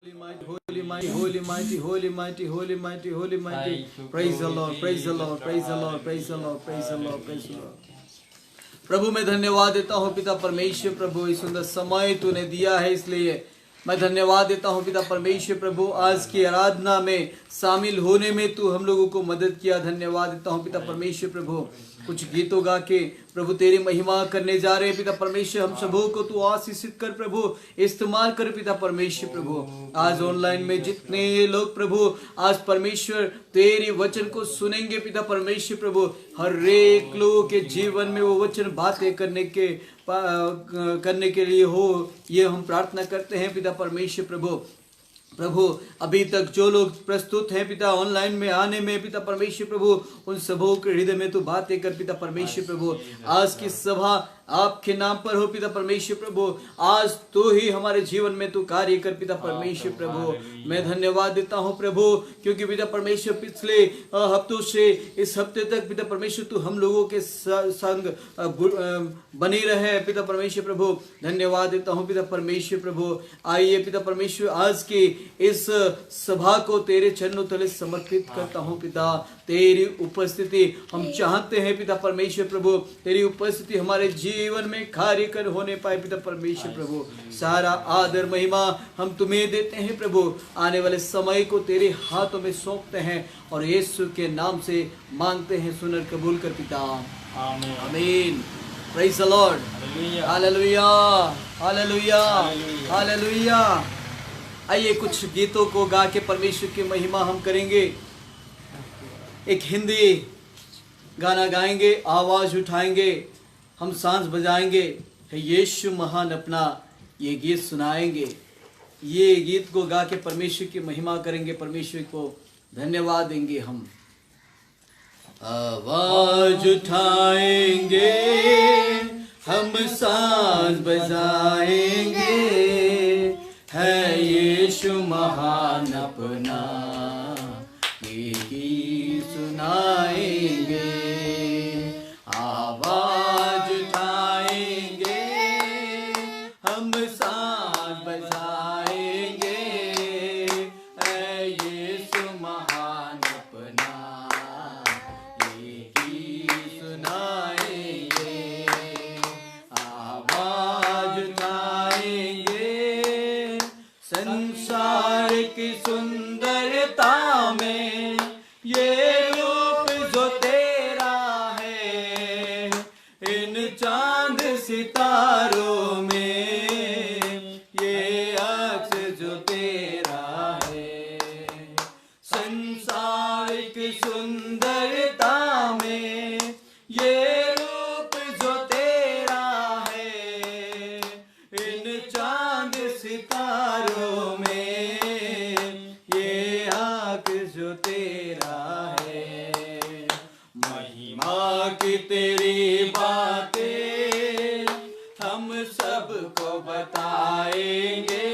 Holy, mighty, holy, mighty, holy, mighty, holy, mighty, holy, mighty. Praise the Lord, praise the Lord, praise the Lord, praise the Lord, praise the Lord, praise the Lord. प्रभु मैं धन्यवाद देता हूँ पिता परमेश्वर प्रभु इस सुंदर समय तूने दिया है इसलिए मैं धन्यवाद देता हूँ पिता परमेश्वर प्रभु आज की आराधना में शामिल होने में तू हम लोगों को मदद किया। धन्यवाद देता हूँ पिता परमेश्वर प्रभु कुछ गीतों गा के प्रभु तेरी महिमा करने जा रहे हैं पिता परमेश्वर। हम सबों को तू आशीषित कर प्रभु, इस्तेमाल कर पिता परमेश्वर प्रभु। आज ऑनलाइन में जितने लोग प्रभु आज परमेश्वर तेरी वचन को सुनेंगे पिता परमेश्वर प्रभु, हर एक लोगों के जीवन में वो वचन बातें करने के लिए हो, ये हम प्रार्थना करते हैं पिता परमेश्वर प्रभु। प्रभु अभी तक जो लोग प्रस्तुत हैं पिता ऑनलाइन में आने में पिता परमेश्वर प्रभु, उन सबों के हृदय में तू बातें कर पिता परमेश्वर प्रभु। आज की सभा आपके नाम पर हो पिता परमेश्वर प्रभु, आज तो ही हमारे जीवन में तू कार्य कर पिता परमेश्वर प्रभु। मैं धन्यवाद देता हूँ प्रभु क्योंकि पिता परमेश्वर पिछले हफ्तों से इस हफ्ते तक पिता परमेश्वर तू हम लोगों के संग बनी रहे पिता परमेश्वर प्रभु। धन्यवाद देता हूँ पिता परमेश्वर प्रभु। आइए पिता परमेश्वर आज की इस सभा को तेरे चरणों तले समर्पित करता हूँ पिता। तेरी उपस्थिति हम चाहते हैं पिता परमेश्वर प्रभु, तेरी उपस्थिति हमारे जीवन में कार्य कर होने पाए पिता परमेश्वर प्रभु। सारा आदर महिमा हम तुम्हें देते हैं प्रभु। आने वाले समय को तेरे हाथों में सौंपते हैं और यीशु के नाम से मांगते हैं, सुनर कबूल कर पिता, आमीन। Praise the Lord, hallelujah hallelujah hallelujah. आइए कुछ गीतों को गा के परमेश्वर की महिमा हम करेंगे। एक हिंदी गाना गाएंगे, आवाज उठाएंगे, हम सांस बजाएंगे, यीशु महान अपना ये गीत सुनाएंगे। ये गीत को गा के परमेश्वर की महिमा करेंगे, परमेश्वर को धन्यवाद देंगे। हम आवाज उठाएंगे, हम सांस बजाएंगे, है यीशु महान अपना ये गीत सुनाएंगे। आवाज उठाएंगे, हम सांस बजाएंगे, ऐ यीशु महान अपना ये गीत सुनाएंगे। आवाज उठाएंगे, संसार की सुंदरता में ये रूप जो तेरा है, इन चांद सितारों में ये अक्स जो तेरा है। संसार की सुंदरता में ये रूप जो तेरा है, इन चांद सितारों में ये आँख जो तेरा है। महिमा की तेरी बातें हम सबको बताएंगे,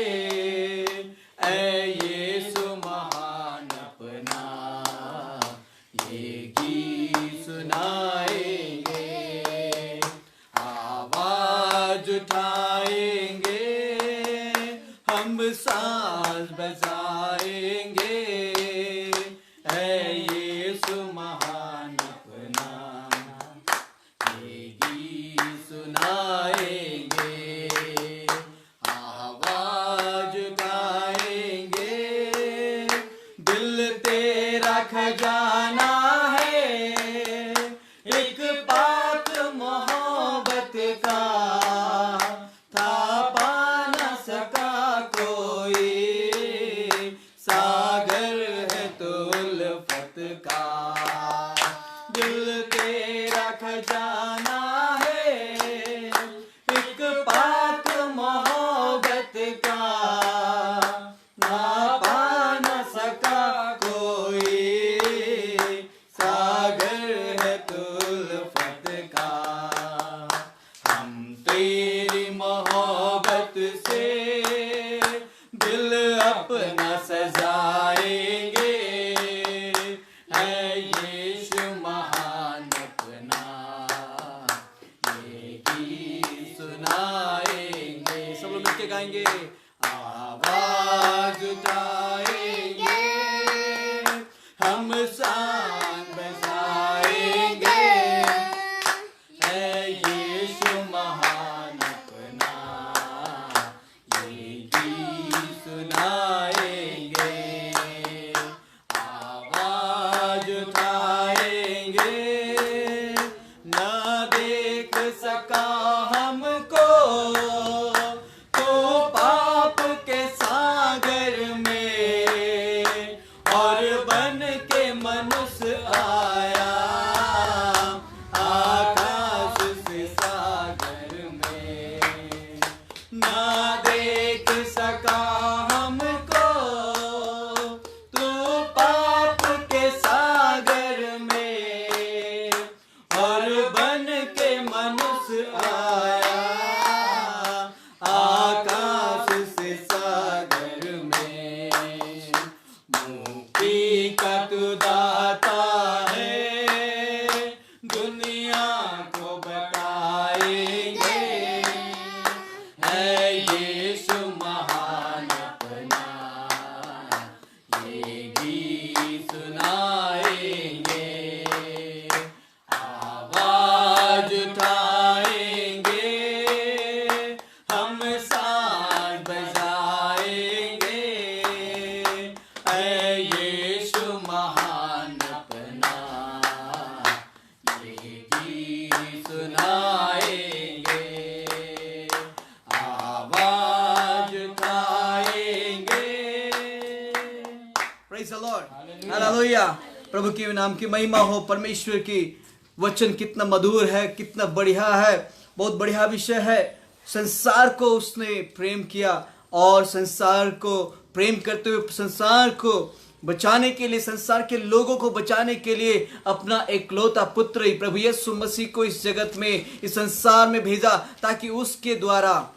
ऐ यीशु महान अपना ये गीत सुनाएंगे। आवाज उठाएंगे, हम सांस बजाएंगे, ऐ यीशु महान अपना ये गीत सुनाएंगे। आवाज उठाएंगे, दिल तेरा खजाना है, एक पाक मोहब्बत का था पा न सका कोई, सागर है तो उल्फत का। दिल तेरा खजाना है, एक पाक मोहब्बत का, ना पा न सका कोई, सागर है तो उल्फत का। हम तेरी मोहब्बत से दिल अपना सजाएंगे, है यीशु महान अपना ये गीत सुनाएंगे। सब लोग मिलके गाएंगे। आवाज आवाज उठाएंगे, हम शान बजाएंगे, है यीशु महान अपना, ये गीत सुनाएंगे। आवाज उठाएंगे, ना देख सका हमको तो पाप के सागर में, और बन के मनुष्य आया आकाश से सागर में। ना देख सका हमको तो पाप के सागर में, और बन के मनुष्य आया आकाश से सागर में। मुक्ति का तू दाता है, दुनिया को बताएंगे, है यीशु महान अपना, ये गीत सुनाएंगे। आवाज उठाएंगे, हम साज बजाएंगे, है यीशु महान अपना, ये गीत सुनाएंगे। आवाज उठाएंगे। Praise the Lord. हालेलुया। प्रभु के नाम की महिमा हो। परमेश्वर की वचन कितना मधुर है, कितना बढ़िया है, बहुत बढ़िया विषय है। संसार को उसने प्रेम किया, और संसार को प्रेम करते हुए संसार को बचाने के लिए, संसार के लोगों को बचाने के लिए अपना एकलौता पुत्र ही प्रभु यीशु मसीह को इस जगत में, इस संसार में भेजा, ताकि उसके द्वारा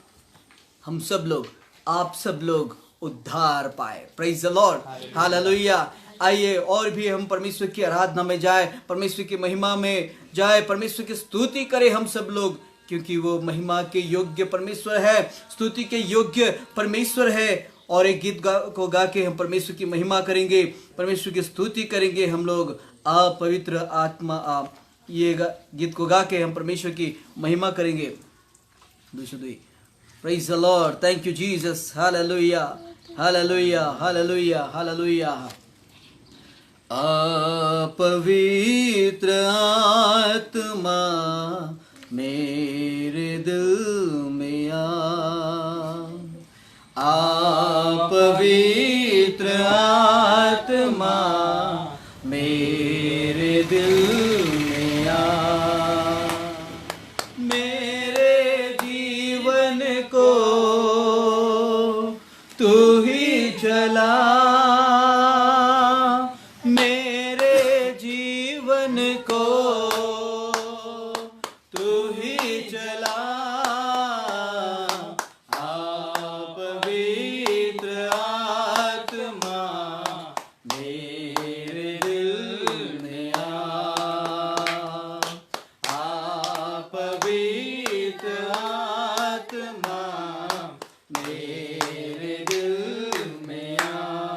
हम सब लोग, आप सब लोग उद्धार पाए। Praise the Lord, hallelujah. आइए और भी हम परमेश्वर की आराधना में जाए, परमेश्वर की महिमा में जाए, परमेश्वर की स्तुति करें हम सब लोग, क्योंकि वो महिमा के योग्य परमेश्वर है, स्तुति के योग्य परमेश्वर है। और एक गीत को गा के हम परमेश्वर की महिमा करेंगे, परमेश्वर की स्तुति करेंगे हम लोग। आप पवित्र आत्मा आप, ये गीत को गा के हम परमेश्वर की महिमा करेंगे। Praise the Lord, thank you Jesus, hallelujah hallelujah hallelujah hallelujah. पवित्र आत्मा मेरे दिल में आ, पवित्र आत्मा मेरे दिल में आ, मेरे जीवन को तू ही चला, मेरे दिल में आ।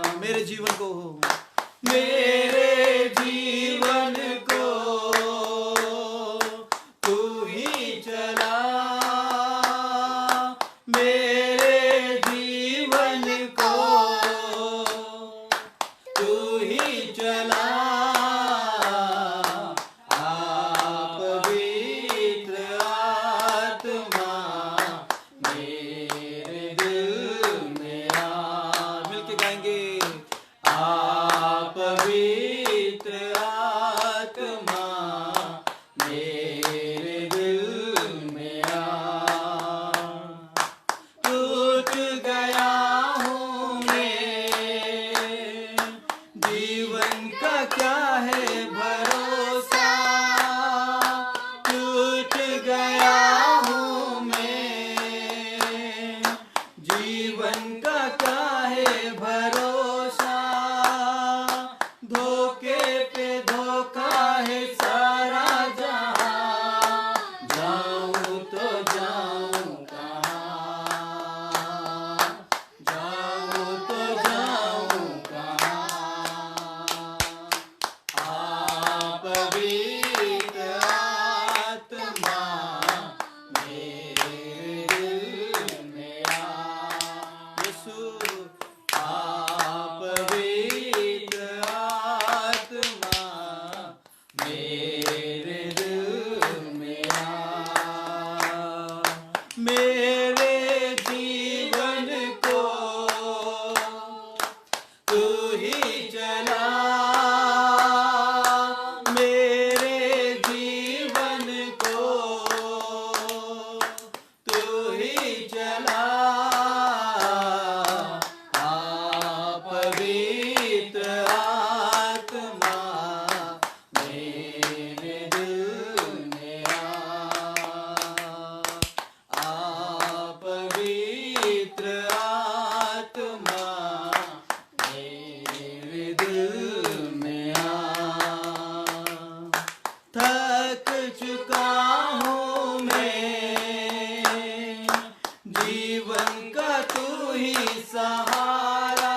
जीवन का तू ही सहारा,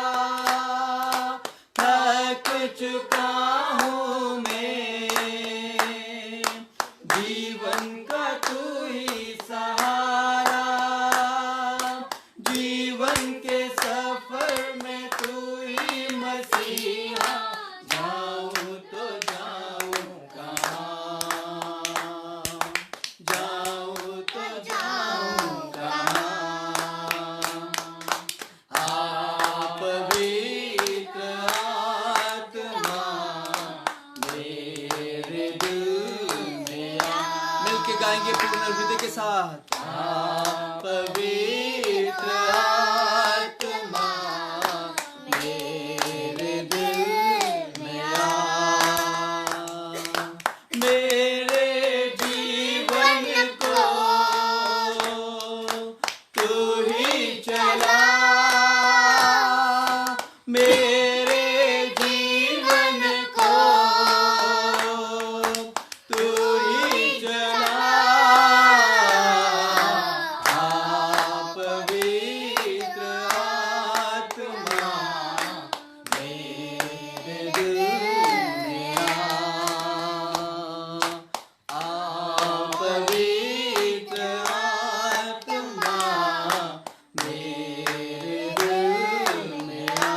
थक चुका हूँ मैं, जीवन का तू ही सहारा, जीवन के सफर में तू ही मसीहा, जाऊँ तो जाऊँ कहाँ, जाऊँ तो जाऊँ कहाँ, आप पवित्र आत्मा मेरे दिल में आ। मिलके गाएंगे पूर्ण हृदय के साथ। आप पवित्र आत्मा मेरे दिल में आ, मेरे जीवन को तू ही चला, मेरे जीवन को तू ही चला, आप पवित्र आत्मा मेरे दिल में आ, आप पवित्र आत्मा मेरे दिल में आ।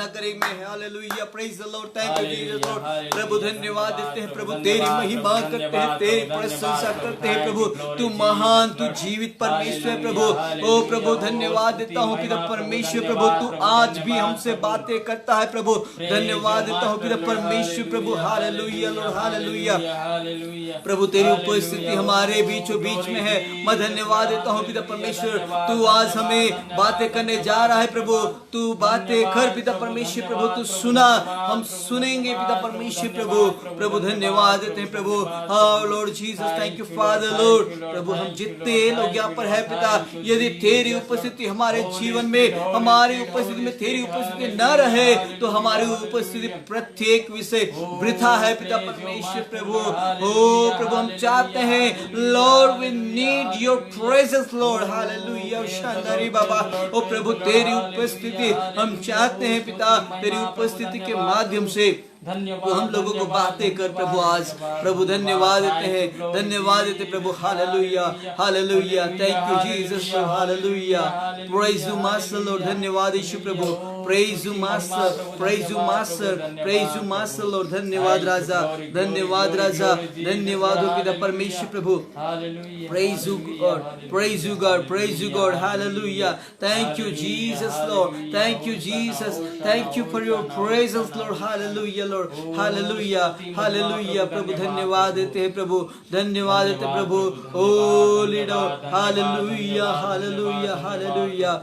प्रार्थना करेंगे। Hallelujah, praise the Lord, thank you Jesus Lord. प्रभु धन्यवाद देते हैं प्रभु, तेरी महिमा करते हैं, तेरी प्रशंसा करते हैं प्रभु। तू महान, तू जीवित परमेश्वर है प्रभु। ओ प्रभु धन्यवाद देता हूँ पिता परमेश्वर प्रभु, तू आज भी हमसे बातें करता है प्रभु। धन्यवाद देता हूँ पिता परमेश्वर प्रभु। हालेलुया लॉर्ड, हालेलुया प्रभु, तेरी उपस्थिति हमारे बीचों बीच में है। मैं धन्यवाद देता हूँ पिता परमेश्वर, तू आज हमें बातें करने जा रहा है प्रभु। तू बातें कर पिता परमेश्वर प्रभु, तू सुना, हम सुनेंगे पिता परमेश्वर प्रभु। प्रभु धन्यवाद देते हैं प्रभु। हाँ Lord Jesus, thank you Father Lord. प्रभु हम जितने लोग यहाँ पर है पिता, यदि तेरी उपस्थिति हमारे जीवन में, हमारी उपस्थिति में तेरी उपस्थिति न रहे तो हमारी उपस्थिति प्रत्येक विषय वृथा है पिता परमेश्वर प्रभु। ओ प्रभु हम चाहते हैं Lord, we need your presence Lord. Hallelujah शांदारी बाबा। ओ प्रभु तेरी उपस्थिति हम चाहते हैं पिता, तेरी उपस्थिति के माध्यम से तो हम लोगों को बातें कर प्रभु आज। प्रभु धन्यवाद देते हैं, धन्यवाद देते प्रभु। Hallelujah, hallelujah, thank you Jesus, hallelujah, praise you master Lord. धन्यवाद यीशु प्रभु, praise you master, praise you master, praise you master Lord. धन्यवाद राजा, धन्यवाद राजा, धन्यवाद हो पिता परमेश्वर प्रभु। Praise you God, praise you God, praise you God. Hallelujah, thank you Jesus Lord, thank you Jesus, thank you for your presence Lord. Hallelujah Lord, hallelujah, hallelujah प्रभु। धन्यवाद देते हैं प्रभु, धन्यवाद देते प्रभु। ओ लीडर, हालेलुया, हालेलुया, हालेलुया,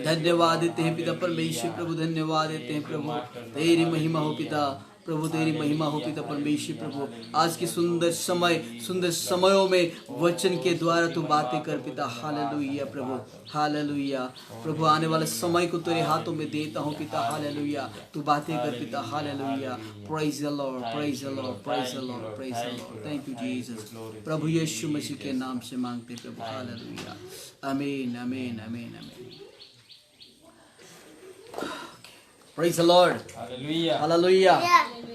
धन्यवाद देते हैं पिता परमेश्वर प्रभु। धन्यवाद देते हैं प्रभु, तेरी महिमा हो पिता प्रभु, तेरी महिमा हो पिता परमेश्वर प्रभु। आज की सुंदर समय, सुंदर समयों में वचन के द्वारा तू बातें कर पिता। हालेलुया प्रभु, हालेलुया प्रभु। आने वाले समय को तेरे हाथों में देता हूँ पिता। हालेलुया, तू बातें कर पिता। Hallelujah, praise the Lord, praise the Lord, praise the Lord, praise the Lord. Thank you Jesus, प्रभु यीशु मसीह के नाम से मांगते प्रभु। हालेलुया, आमीन, आमीन, आमीन, आमीन। Praise the Lord. Hallelujah. Hallelujah.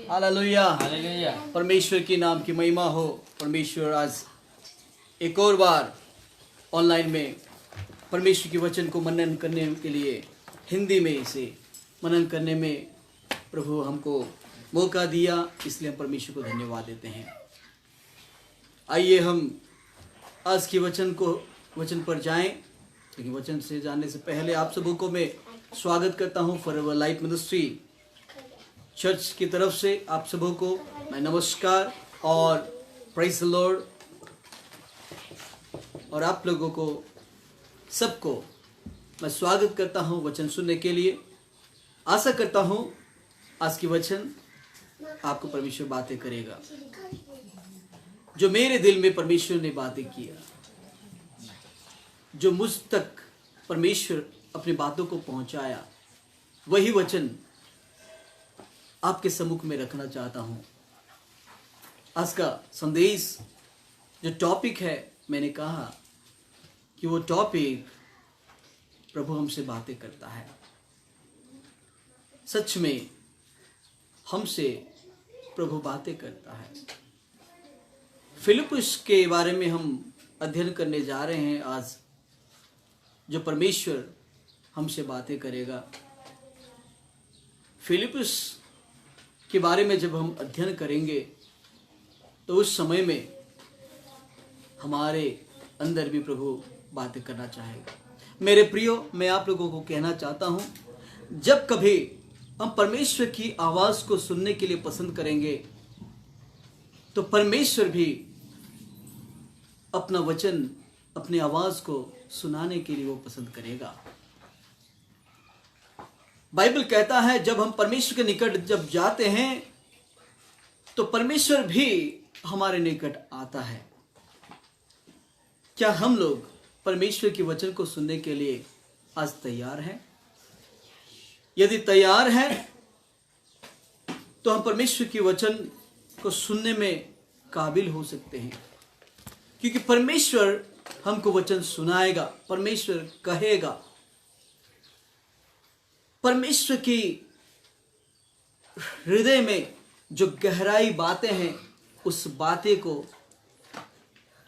Hallelujah. Hallelujah. परमेश्वर की नाम की महिमा हो। परमेश्वर आज एक और बार ऑनलाइन में परमेश्वर के वचन को मनन करने के लिए, हिंदी में इसे मनन करने में प्रभु हमको मौका दिया, इसलिए हम परमेश्वर को धन्यवाद देते हैं। आइए हम आज के वचन पर जाएं, लेकिन वचन से जाने से पहले आप सबों को मैं स्वागत करता हूं फॉरएवर लाइफ मिनिस्ट्री चर्च की तरफ से। आप सबों को मैं नमस्कार और प्रेज द लॉर्ड, और आप लोगों को सबको मैं स्वागत करता हूं वचन सुनने के लिए। आशा करता हूं आज की वचन आपको परमेश्वर बातें करेगा। जो मेरे दिल में परमेश्वर ने बातें किया, जो मुझ तक परमेश्वर अपनी बातों को पहुंचाया, वही वचन आपके सम्मुख में रखना चाहता हूं। आज का संदेश जो टॉपिक है, मैंने कहा कि वो टॉपिक प्रभु हमसे बातें करता है। सच में हमसे प्रभु बातें करता है। फिलिप्पुस के बारे में हम अध्ययन करने जा रहे हैं आज, जो परमेश्वर हमसे बातें करेगा। फिलिप्पुस के बारे में जब हम अध्ययन करेंगे तो उस समय में हमारे अंदर भी प्रभु बातें करना चाहेगा। मेरे प्रियो, मैं आप लोगों को कहना चाहता हूं, जब कभी हम परमेश्वर की आवाज को सुनने के लिए पसंद करेंगे तो परमेश्वर भी अपना वचन, अपनी आवाज को सुनाने के लिए वो पसंद करेगा। बाइबल कहता है जब हम परमेश्वर के निकट जब जाते हैं तो परमेश्वर भी हमारे निकट आता है। क्या हम लोग परमेश्वर के वचन को सुनने के लिए आज तैयार हैं? यदि तैयार हैं तो हम परमेश्वर के वचन को सुनने में काबिल हो सकते हैं, क्योंकि परमेश्वर हमको वचन सुनाएगा, परमेश्वर कहेगा। परमेश्वर की हृदय में जो गहराई बातें हैं, उस बातें को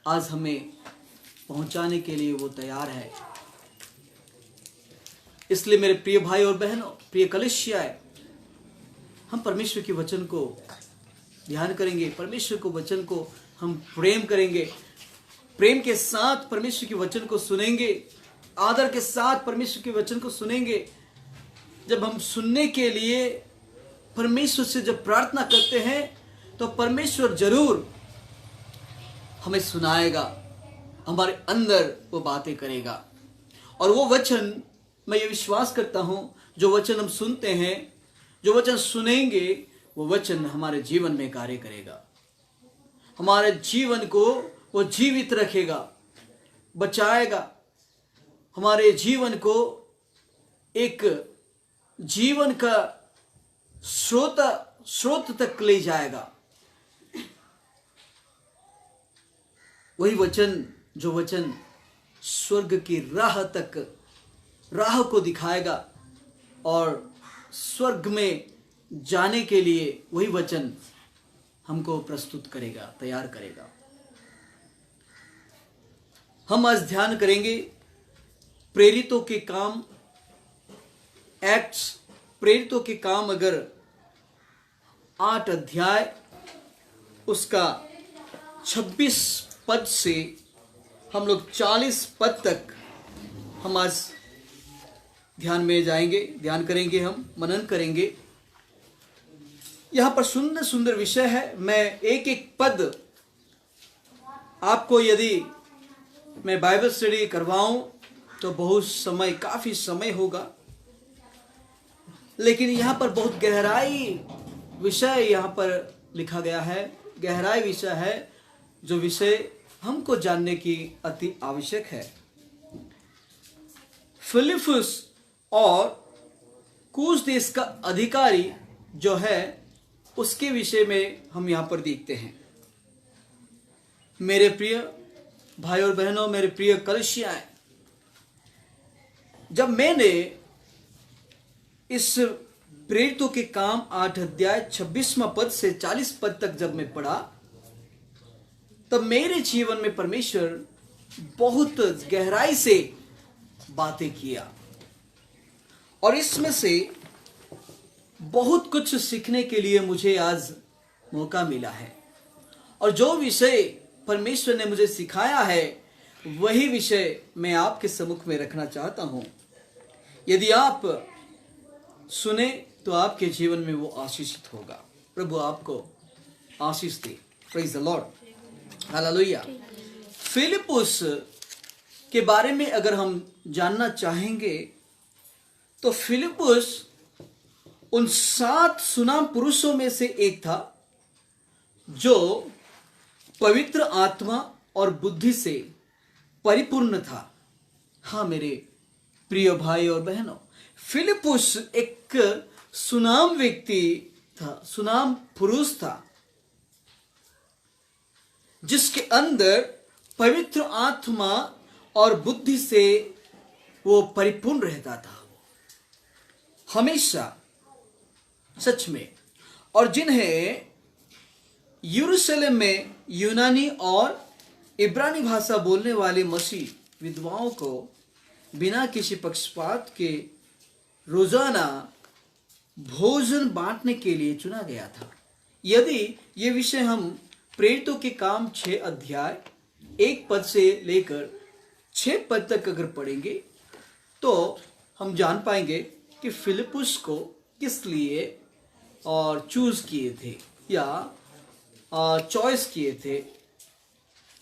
आज हमें पहुंचाने के लिए वो तैयार है। इसलिए मेरे प्रिय भाई और बहनों, प्रिय कलीसियाएं, हम परमेश्वर के वचन को ध्यान करेंगे, परमेश्वर को वचन को हम प्रेम करेंगे, प्रेम के साथ परमेश्वर के वचन को सुनेंगे, आदर के साथ परमेश्वर के वचन को सुनेंगे। जब हम सुनने के लिए परमेश्वर से जब प्रार्थना करते हैं तो परमेश्वर जरूर हमें सुनाएगा, हमारे अंदर वो बातें करेगा। और वो वचन, मैं ये विश्वास करता हूं, जो वचन हम सुनते हैं, जो वचन सुनेंगे, वो वचन हमारे जीवन में कार्य करेगा, हमारे जीवन को वो जीवित रखेगा, बचाएगा, हमारे जीवन को एक जीवन का स्रोत तक ले जाएगा। वही वचन, जो वचन स्वर्ग की राह को दिखाएगा और स्वर्ग में जाने के लिए वही वचन हमको प्रस्तुत करेगा, तैयार करेगा। हम आज ध्यान करेंगे प्रेरितों के काम, एक्ट्स, प्रेरितों के काम, अगर 8 अध्याय उसका 26 पद से हम लोग 40 पद तक हम आज ध्यान में जाएंगे, ध्यान करेंगे, हम मनन करेंगे। यहां पर सुंदर सुंदर विषय है। मैं एक एक पद आपको यदि मैं बाइबल स्टडी करवाऊं तो बहुत समय, काफी समय होगा, लेकिन यहां पर बहुत गहराई विषय यहां पर लिखा गया है, गहराई विषय है, जो विषय हमको जानने की अति आवश्यक है। फिलिप्पुस और कूश देश का अधिकारी जो है, उसके विषय में हम यहां पर देखते हैं। मेरे प्रिय भाई और बहनों, मेरे प्रिय कलीसियाएं, जब मैंने इस प्रेरितों के काम 8 अध्याय 26वां पद से 40 पद तक जब मैं पढ़ा, तब मेरे जीवन में परमेश्वर बहुत गहराई से बातें किया और इसमें से बहुत कुछ सीखने के लिए मुझे आज मौका मिला है। और जो विषय परमेश्वर ने मुझे सिखाया है, वही विषय मैं आपके सम्मुख में रखना चाहता हूं। यदि आप सुने तो आपके जीवन में वो आशीषित होगा। प्रभु आपको आशीष दे। Praise the Lord, hallelujah. Philippus के बारे में अगर हम जानना चाहेंगे तो फिलिप्पुस उन 7 सुनाम पुरुषों में से एक था जो पवित्र आत्मा और बुद्धि से परिपूर्ण था। हाँ मेरे प्रिय भाई और बहनों, फिलिप्पुस एक सुनाम व्यक्ति था, सुनाम पुरुष था, जिसके अंदर पवित्र आत्मा और बुद्धि से वो परिपूर्ण रहता था हमेशा, सच में। और जिन्हें यरूशलेम में यूनानी और इब्रानी भाषा बोलने वाले मसीह विधवाओं को बिना किसी पक्षपात के रोजाना भोजन बांटने के लिए चुना गया था। यदि ये विषय हम प्रेरितों के काम 6 अध्याय 1 पद से लेकर 6 पद तक अगर पढ़ेंगे तो हम जान पाएंगे कि फिलिप्पुस को किस लिए और चूज किए थे या चॉइस किए थे,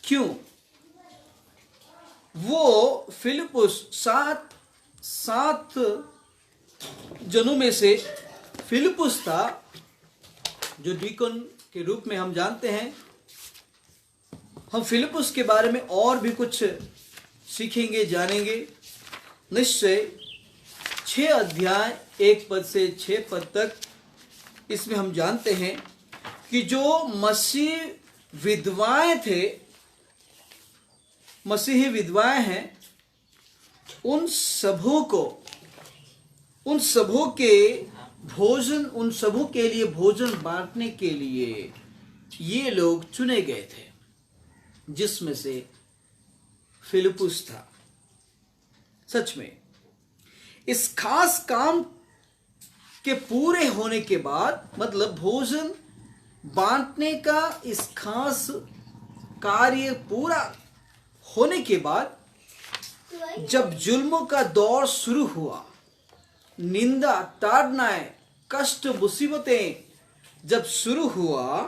क्यों। वो फिलिप्पुस 7 जनों में से फिलिप्पुस था, जो डीकन के रूप में हम जानते हैं। हम फिलिप्पुस के बारे में और भी कुछ सीखेंगे, जानेंगे निश्चय। 6 अध्याय 1 पद से 6 पद तक, इसमें हम जानते हैं कि जो मसीह विधवाएं थे, मसीही विधवाएं हैं, उन सबों के लिए भोजन बांटने के लिए ये लोग चुने गए थे, जिसमें से फिलिप्पुस था। सच में इस खास काम के पूरे होने के बाद, मतलब भोजन बांटने का इस खास कार्य पूरा होने के बाद, जब जुल्मों का दौर शुरू हुआ, निंदा, ताड़नाएं, कष्ट, मुसीबतें जब शुरू हुआ,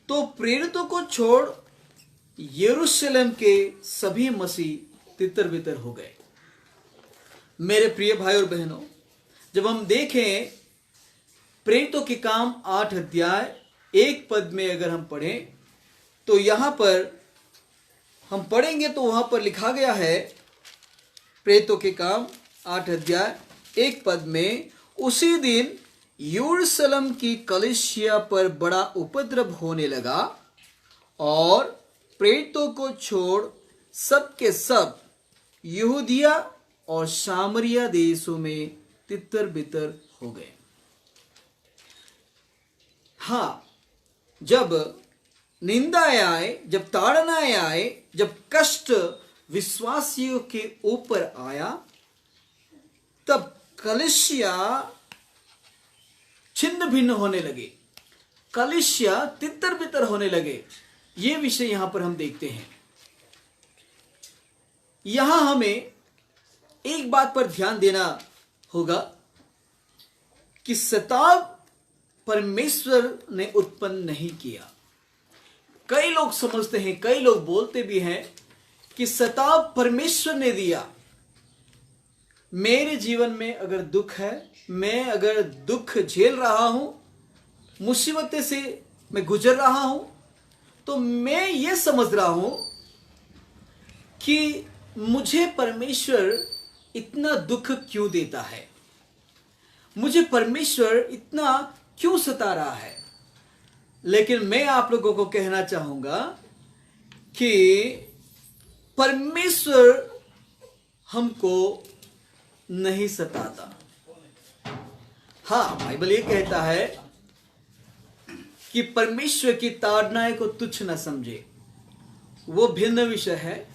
तो प्रेरितों को छोड़ यरूशलेम के सभी मसीह तितर बितर हो गए। मेरे प्रिय भाई और बहनों, जब हम देखें प्रेरितों के काम 8 अध्याय 1 पद में अगर हम पढ़ें, तो यहां पर हम पढ़ेंगे तो वहां पर लिखा गया है, प्रेरितों के काम 8 अध्याय 1 पद में, उसी दिन यरूशलेम की कलीसिया पर बड़ा उपद्रव होने लगा और प्रेरितों को छोड़ सब के सब यहूदिया और सामरिया देशों में तितर बितर हो गए। हाँ, जब निंदाएं आए, जब ताड़नाएं आए, जब कष्ट विश्वासियों के ऊपर आया, तब कलीसिया छिन्न भिन्न होने लगे, कलीसिया तितर बितर होने लगे। ये विषय यहां पर हम देखते हैं। यहां हमें एक बात पर ध्यान देना होगा कि शैतान परमेश्वर ने उत्पन्न नहीं किया। कई लोग समझते हैं, कई लोग बोलते भी हैं कि शैतान परमेश्वर ने दिया। मेरे जीवन में अगर दुख है, मैं अगर दुख झेल रहा हूं, मुसीबतें से मैं गुजर रहा हूं, तो मैं ये समझ रहा हूं कि मुझे परमेश्वर इतना दुख क्यों देता है, मुझे परमेश्वर इतना क्यों सता रहा है। लेकिन मैं आप लोगों को कहना चाहूंगा कि परमेश्वर हमको नहीं सताता। हाँ, बाइबल ये कहता है कि परमेश्वर की ताड़नाएं को तुच्छ न समझे, वो भिन्न विषय है।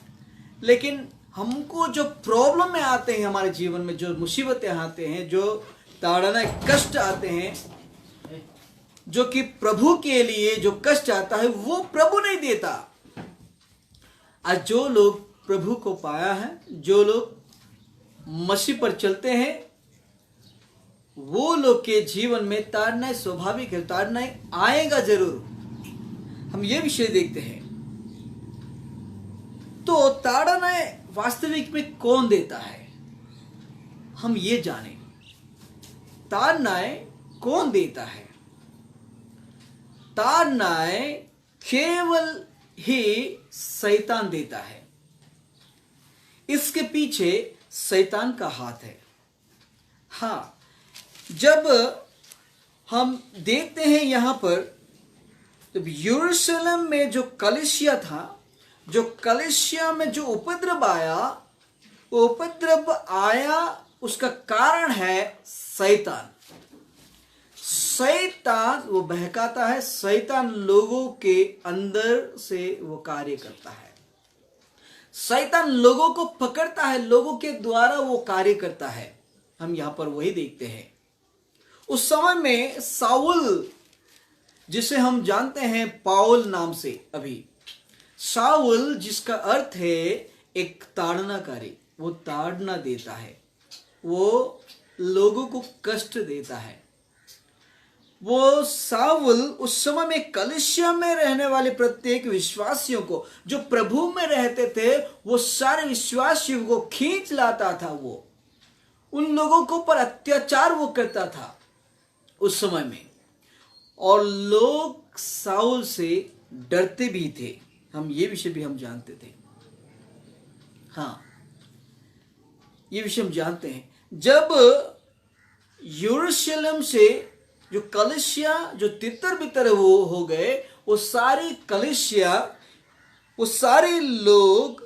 लेकिन हमको जो प्रॉब्लम में आते हैं, हमारे जीवन में जो मुसीबतें आते हैं, जो ताड़नाएं, कष्ट आते हैं, जो कि प्रभु के लिए जो कष्ट आता है, वो प्रभु नहीं देता। आज जो लोग प्रभु को पाया है, जो लोग मसीह पर चलते हैं, वो लोग के जीवन में ताड़नाएं स्वाभाविक है, ताड़नाएं आएगा जरूर। हम ये विषय देखते हैं। तो ताड़नाएं वास्तविक में कौन देता है, हम ये जाने। ताड़नाएं कौन देता है? ताड़नाएं केवल ही शैतान देता है। इसके पीछे शैतान का हाथ है। हाँ, जब हम देखते हैं यहां पर, जब यरूशलेम में जो कलीसिया था, जो कलीसिया में जो उपद्रव आया, वो उपद्रव आया, उसका कारण है शैतान। शैतान वो बहकाता है, शैतान लोगों के अंदर से वो कार्य करता है, शैतान लोगों को पकड़ता है, लोगों के द्वारा वो कार्य करता है। हम यहां पर वही देखते हैं। उस समय में शाऊल, जिसे हम जानते हैं पाउल नाम से, अभी शाऊल जिसका अर्थ है एक ताड़नाकारी, वो ताड़ना देता है, वो लोगों को कष्ट देता है। वो शाऊल उस समय में कलीसिया में रहने वाले प्रत्येक विश्वासियों को, जो प्रभु में रहते थे, वो सारे विश्वासियों को खींच लाता था। वो उन लोगों को पर अत्याचार वो करता था उस समय में, और लोग शाऊल से डरते भी थे। हम ये विषय भी हम जानते थे। हाँ, ये विषय हम जानते हैं। जब यरूशलेम से जो कलीसिया जो तितर बितर वो हो गए, वो सारी कलीसिया, वो सारे लोग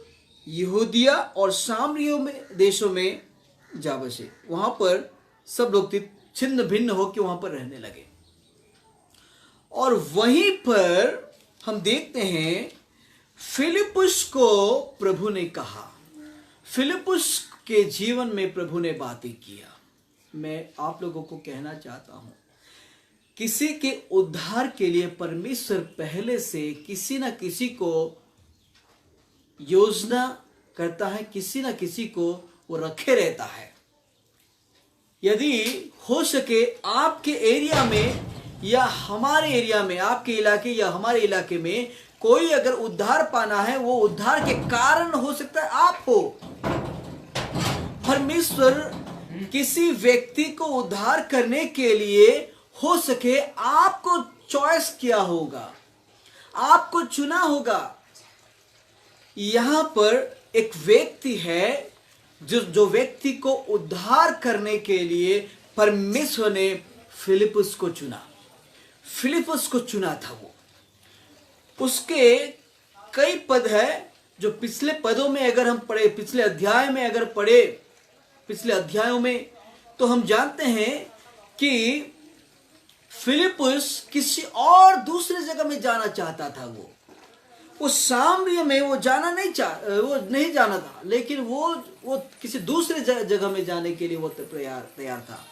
यहूदिया और सामरिया में देशों में जा बसे। वहां पर सब लोग छिन्न भिन्न होकर वहां पर रहने लगे। और वहीं पर हम देखते हैं फिलिप्पुस को प्रभु ने कहा, फिलिप्पुस के जीवन में प्रभु ने बातें किया। मैं आप लोगों को कहना चाहता हूं, किसी के उद्धार के लिए परमेश्वर पहले से किसी ना किसी को योजना करता है, किसी ना किसी को वो रखे रहता है। यदि हो सके आपके एरिया में या हमारे एरिया में, आपके इलाके या हमारे इलाके में कोई अगर उद्धार पाना है, वो उद्धार के कारण हो सकता है आप हो। परमेश्वर किसी व्यक्ति को उद्धार करने के लिए हो सके आपको चॉइस किया होगा, आपको चुना होगा। यहां पर एक व्यक्ति है जो व्यक्ति को उद्धार करने के लिए परमेश्वर ने फिलिपुस को चुना। फिलिपुस को चुना था। वो उसके कई पद है जो पिछले पदों में अगर हम पढ़े, पिछले अध्याय में अगर पढ़े, पिछले अध्यायों में, तो हम जानते हैं कि फिलिपुस किसी और दूसरे जगह में जाना चाहता था। वो सामरिया में वो नहीं जाना था, लेकिन वो किसी दूसरे जगह में जाने के लिए वो तैयार था।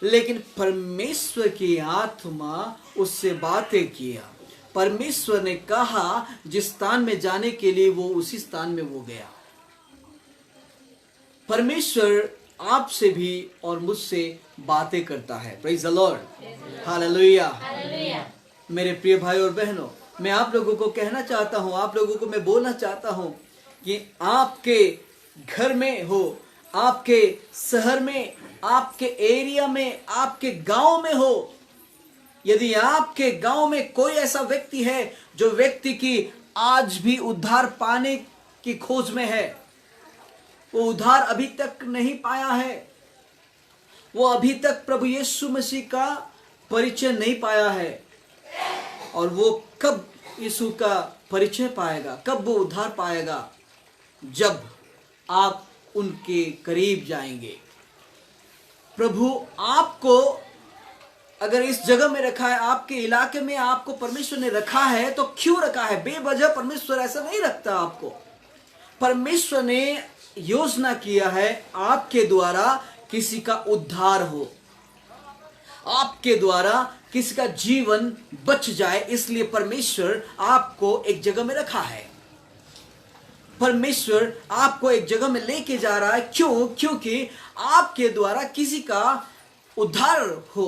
लेकिन परमेश्वर की आत्मा उससे बातें किया। परमेश्वर ने कहा जिस स्थान में जाने के लिए, वो उसी स्थान में वो गया। परमेश्वर आपसे भी और मुझसे बातें करता है। Praise the Lord, hallelujah. मेरे प्रिय भाई और बहनों, मैं आप लोगों को कहना चाहता हूं, आप लोगों को मैं बोलना चाहता हूं कि आपके घर में हो, आपके शहर में, आपके एरिया में, आपके गांव में हो, यदि आपके गांव में कोई ऐसा व्यक्ति है जो व्यक्ति की आज भी उद्धार पाने की खोज में है, वो उद्धार अभी तक नहीं पाया है, वो अभी तक प्रभु यीशु मसीह का परिचय नहीं पाया है, और वो कब यीशु का परिचय पाएगा, कब वो उद्धार पाएगा? जब आप उनके करीब जाएंगे। प्रभु आपको अगर इस जगह में रखा है, आपके इलाके में आपको परमेश्वर ने रखा है, तो क्यों रखा है? बेवजह परमेश्वर ऐसा नहीं रखता आपको। परमेश्वर ने योजना किया है आपके द्वारा किसी का उद्धार हो, आपके द्वारा किसी का जीवन बच जाए, इसलिए परमेश्वर आपको एक जगह में रखा है। परमेश्वर आपको एक जगह में लेके जा रहा है। क्यों? क्योंकि आपके द्वारा किसी का उद्धार हो,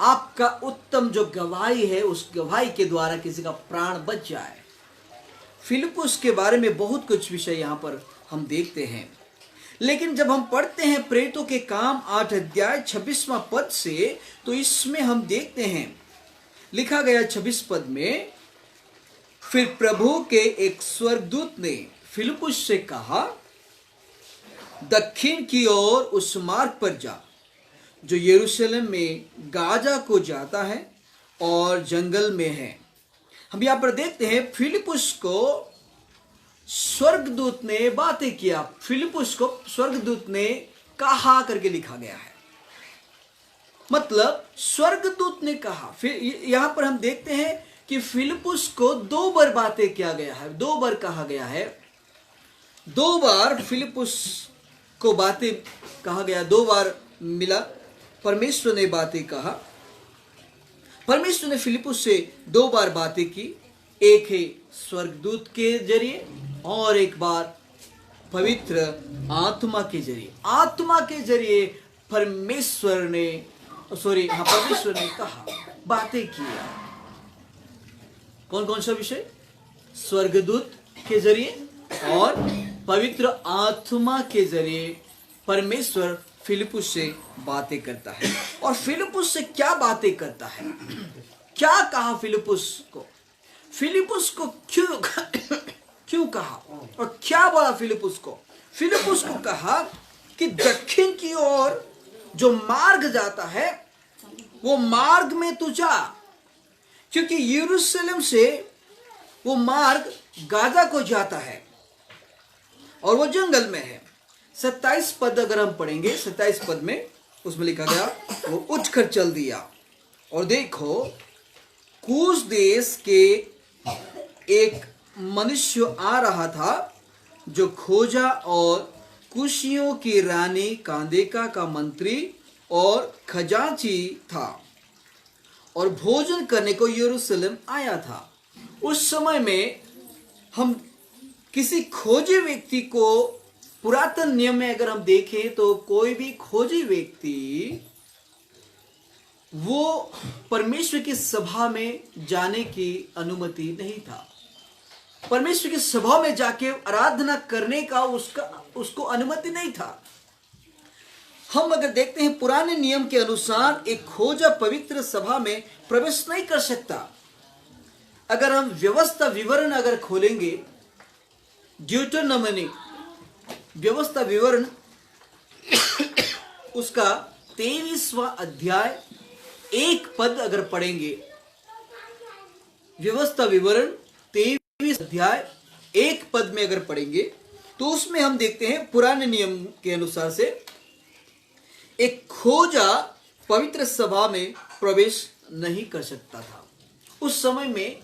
आपका उत्तम जो गवाही है, उस गवाही के द्वारा किसी का प्राण बच जाए। फिलिपुस के बारे में बहुत कुछ विषय यहां पर हम देखते हैं, लेकिन जब हम पढ़ते हैं प्रेरितों के काम 8 अध्याय 26वां पद से, तो इसमें हम देखते हैं, लिखा गया 26 पद में, फिर प्रभु के एक स्वर्गदूत ने फिलिपुस से कहा, दक्षिण की ओर उस मार्ग पर जा जो यरूशलेम में गाजा को जाता है और जंगल में है। हम यहां पर देखते हैं फिलिपुस को स्वर्गदूत ने बातें किया। फिलिपुस को स्वर्गदूत ने कहा करके लिखा गया है, मतलब स्वर्गदूत ने कहा। फिर यहां पर हम देखते हैं कि फिलिपुस को 2 बार बातें किया गया है, 2 बार कहा गया है। 2 बार फिलिपुस को बातें कहा गया, 2 बार मिला, परमेश्वर ने बातें कहा। परमेश्वर ने फिलिपुस से 2 बार बातें की, एक है स्वर्गदूत के जरिए और एक बार पवित्र आत्मा के जरिए। आत्मा के जरिए परमेश्वर ने कहा, बातें की। कौन कौन सा विषय? स्वर्गदूत के जरिए और पवित्र आत्मा के जरिए परमेश्वर फिलिपुस से बातें करता है। और फिलिपुस से क्या बातें करता है? क्या कहा फिलिपुस को? फिलिपुस को क्यों कहा और क्या बोला फिलिपुस को? फिलिपुस को कहा कि दक्षिण की ओर जो मार्ग जाता है, वो मार्ग में तू जा, क्योंकि यरूशलेम से वो मार्ग गाजा को जाता है और वो जंगल में है। 27 पद अगर हम पढ़ेंगे, 27 पद में उसमें लिखा गया, वो उठकर चल दिया और देखो कूश देश के एक मनुष्य आ रहा था जो खोजा और कुशियों की रानी कांदेका का मंत्री और खजांची था और भोजन करने को यरूशलेम आया था। उस समय में हम किसी खोजे व्यक्ति को पुरातन नियम में अगर हम देखें तो कोई भी खोजी व्यक्ति वो परमेश्वर की सभा में जाने की अनुमति नहीं था। परमेश्वर की सभा में जाके आराधना करने का उसको अनुमति नहीं था। हम अगर देखते हैं पुराने नियम के अनुसार एक खोजा पवित्र सभा में प्रवेश नहीं कर सकता। अगर हम व्यवस्था विवरण अगर खोलेंगे, ड्यूटरनोमी व्यवस्था विवरण उसका 23वां अध्याय 1 पद अगर पढ़ेंगे, व्यवस्था विवरण 23 अध्याय 1 पद में अगर पढ़ेंगे तो उसमें हम देखते हैं पुराने नियम के अनुसार से एक खोजा पवित्र सभा में प्रवेश नहीं कर सकता था। उस समय में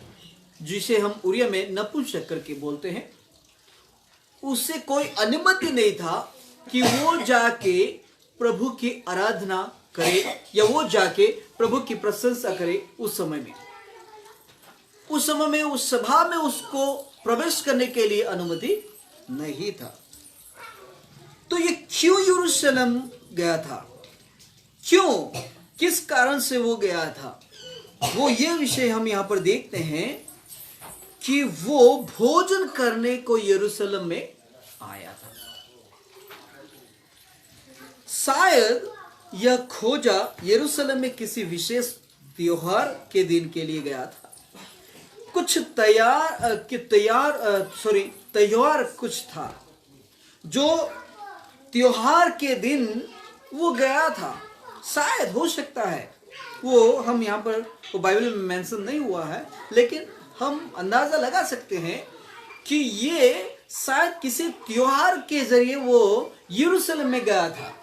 जिसे हम उरिया में नपुंसक के बोलते हैं, उससे कोई अनुमति नहीं था कि वो जाके प्रभु की आराधना करे या वो जाके प्रभु की प्रशंसा करे। उस समय में उस सभा में उसको प्रवेश करने के लिए अनुमति नहीं था। तो ये क्यों यरूशलेम गया था, क्यों, किस कारण से वो गया था, वो ये विषय हम यहां पर देखते हैं कि वो भोजन करने को यरूशलेम में आया था। शायद यह खोजा यरूशलेम में किसी विशेष त्योहार के दिन के लिए गया था। कुछ त्योहार कुछ था जो त्योहार के दिन वो गया था। शायद हो सकता है, वो हम यहाँ पर वो बाइबल में मेंशन नहीं हुआ है, लेकिन हम अंदाजा लगा सकते हैं कि ये शायद किसी त्योहार के जरिए वो यरूशलेम में गया था,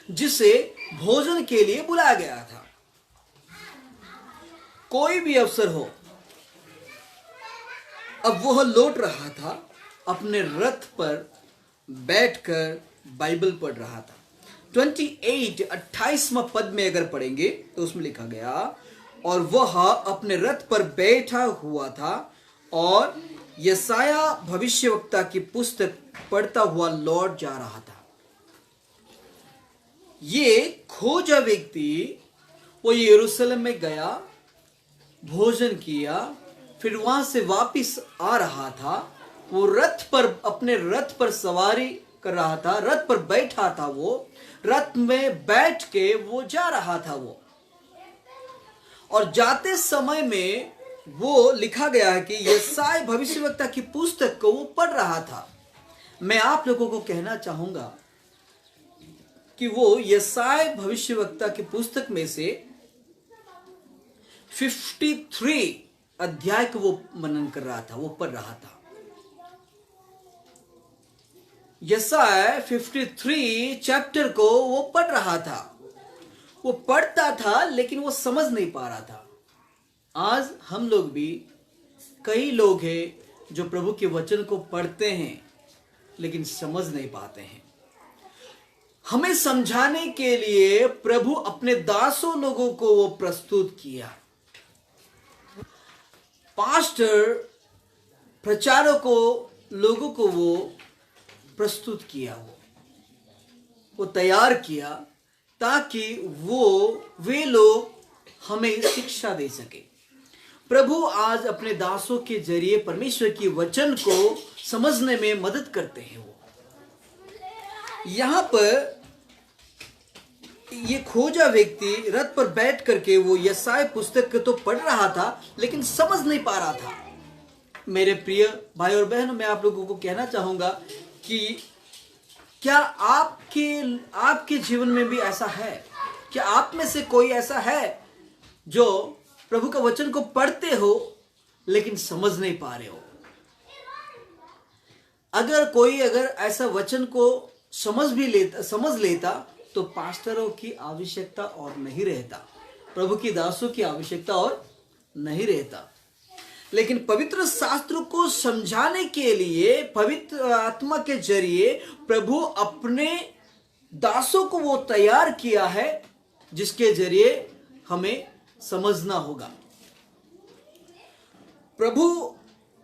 जिसे भोजन के लिए बुलाया गया था। कोई भी अवसर हो, अब वह लौट रहा था, अपने रथ पर बैठकर बाइबल पढ़ रहा था। 28वां पद में अगर पढ़ेंगे तो उसमें लिखा गया, और वह अपने रथ पर बैठा हुआ था और यशाया भविष्यवक्ता की पुस्तक पढ़ता हुआ लौट जा रहा था। ये खोजा व्यक्ति वो यरूशलेम में गया, भोजन किया, फिर वहां से वापस आ रहा था। वो रथ पर, अपने रथ पर सवारी कर रहा था, रथ पर बैठा था, वो रथ में बैठ के वो जा रहा था वो। और जाते समय में वो लिखा गया है कि यशाया भविष्यवक्ता की पुस्तक को वो पढ़ रहा था। मैं आप लोगों को कहना चाहूंगा कि वो यशाया भविष्यवक्ता की पुस्तक में से 53 अध्याय को वो मनन कर रहा था, वो पढ़ रहा था। यशाया 53 चैप्टर को वो पढ़ रहा था, वो पढ़ता था, लेकिन वो समझ नहीं पा रहा था। आज हम लोग भी, कई लोग हैं जो प्रभु के वचन को पढ़ते हैं लेकिन समझ नहीं पाते हैं। हमें समझाने के लिए प्रभु अपने दासों लोगों को वो प्रस्तुत किया। पास्टर, प्रचारकों, लोगों को वो प्रस्तुत किया, वो तैयार किया ताकि वे लोग हमें शिक्षा दे सके। प्रभु आज अपने दासों के जरिए परमेश्वर की वचन को समझने में मदद करते हैं। वो यहां पर ये खोजा व्यक्ति रथ पर बैठ करके वो यशाया पुस्तक तो पढ़ रहा था, लेकिन समझ नहीं पा रहा था। मेरे प्रिय भाई और बहनों, मैं आप लोगों को कहना चाहूंगा कि क्या आपके जीवन में भी ऐसा है? क्या आप में से कोई ऐसा है जो प्रभु का वचन को पढ़ते हो लेकिन समझ नहीं पा रहे हो? अगर ऐसा वचन को समझ लेता तो पास्टरों की आवश्यकता और नहीं रहता, प्रभु की दासों की आवश्यकता और नहीं रहता। लेकिन पवित्र शास्त्र को समझाने के लिए पवित्र आत्मा के जरिए प्रभु अपने दासों को वो तैयार किया है, जिसके जरिए हमें समझना होगा। प्रभु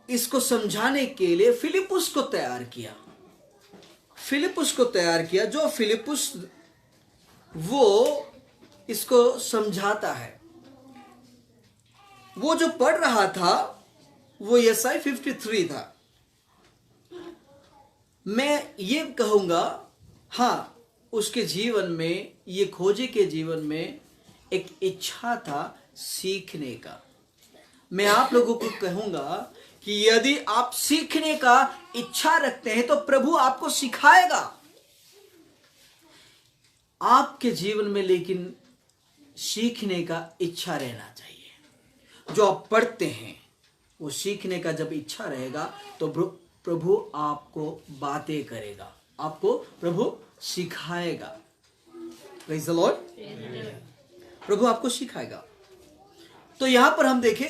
इसको समझाने के लिए फिलिपुस को तैयार किया। जो फिलिपुस वो इसको समझाता है। वो जो पढ़ रहा था वो यशायाह 53 था। मैं ये कहूंगा, हाँ, उसके जीवन में, ये खोजे के जीवन में एक इच्छा था सीखने का। मैं आप लोगों को कहूंगा कि यदि आप सीखने का इच्छा रखते हैं तो प्रभु आपको सिखाएगा आपके जीवन में, लेकिन सीखने का इच्छा रहना चाहिए। जो आप पढ़ते हैं वो सीखने का जब इच्छा रहेगा तो प्रभु आपको बातें करेगा, आपको प्रभु सिखाएगा। Praise the Lord. प्रभु आपको सिखाएगा। तो यहां पर हम देखें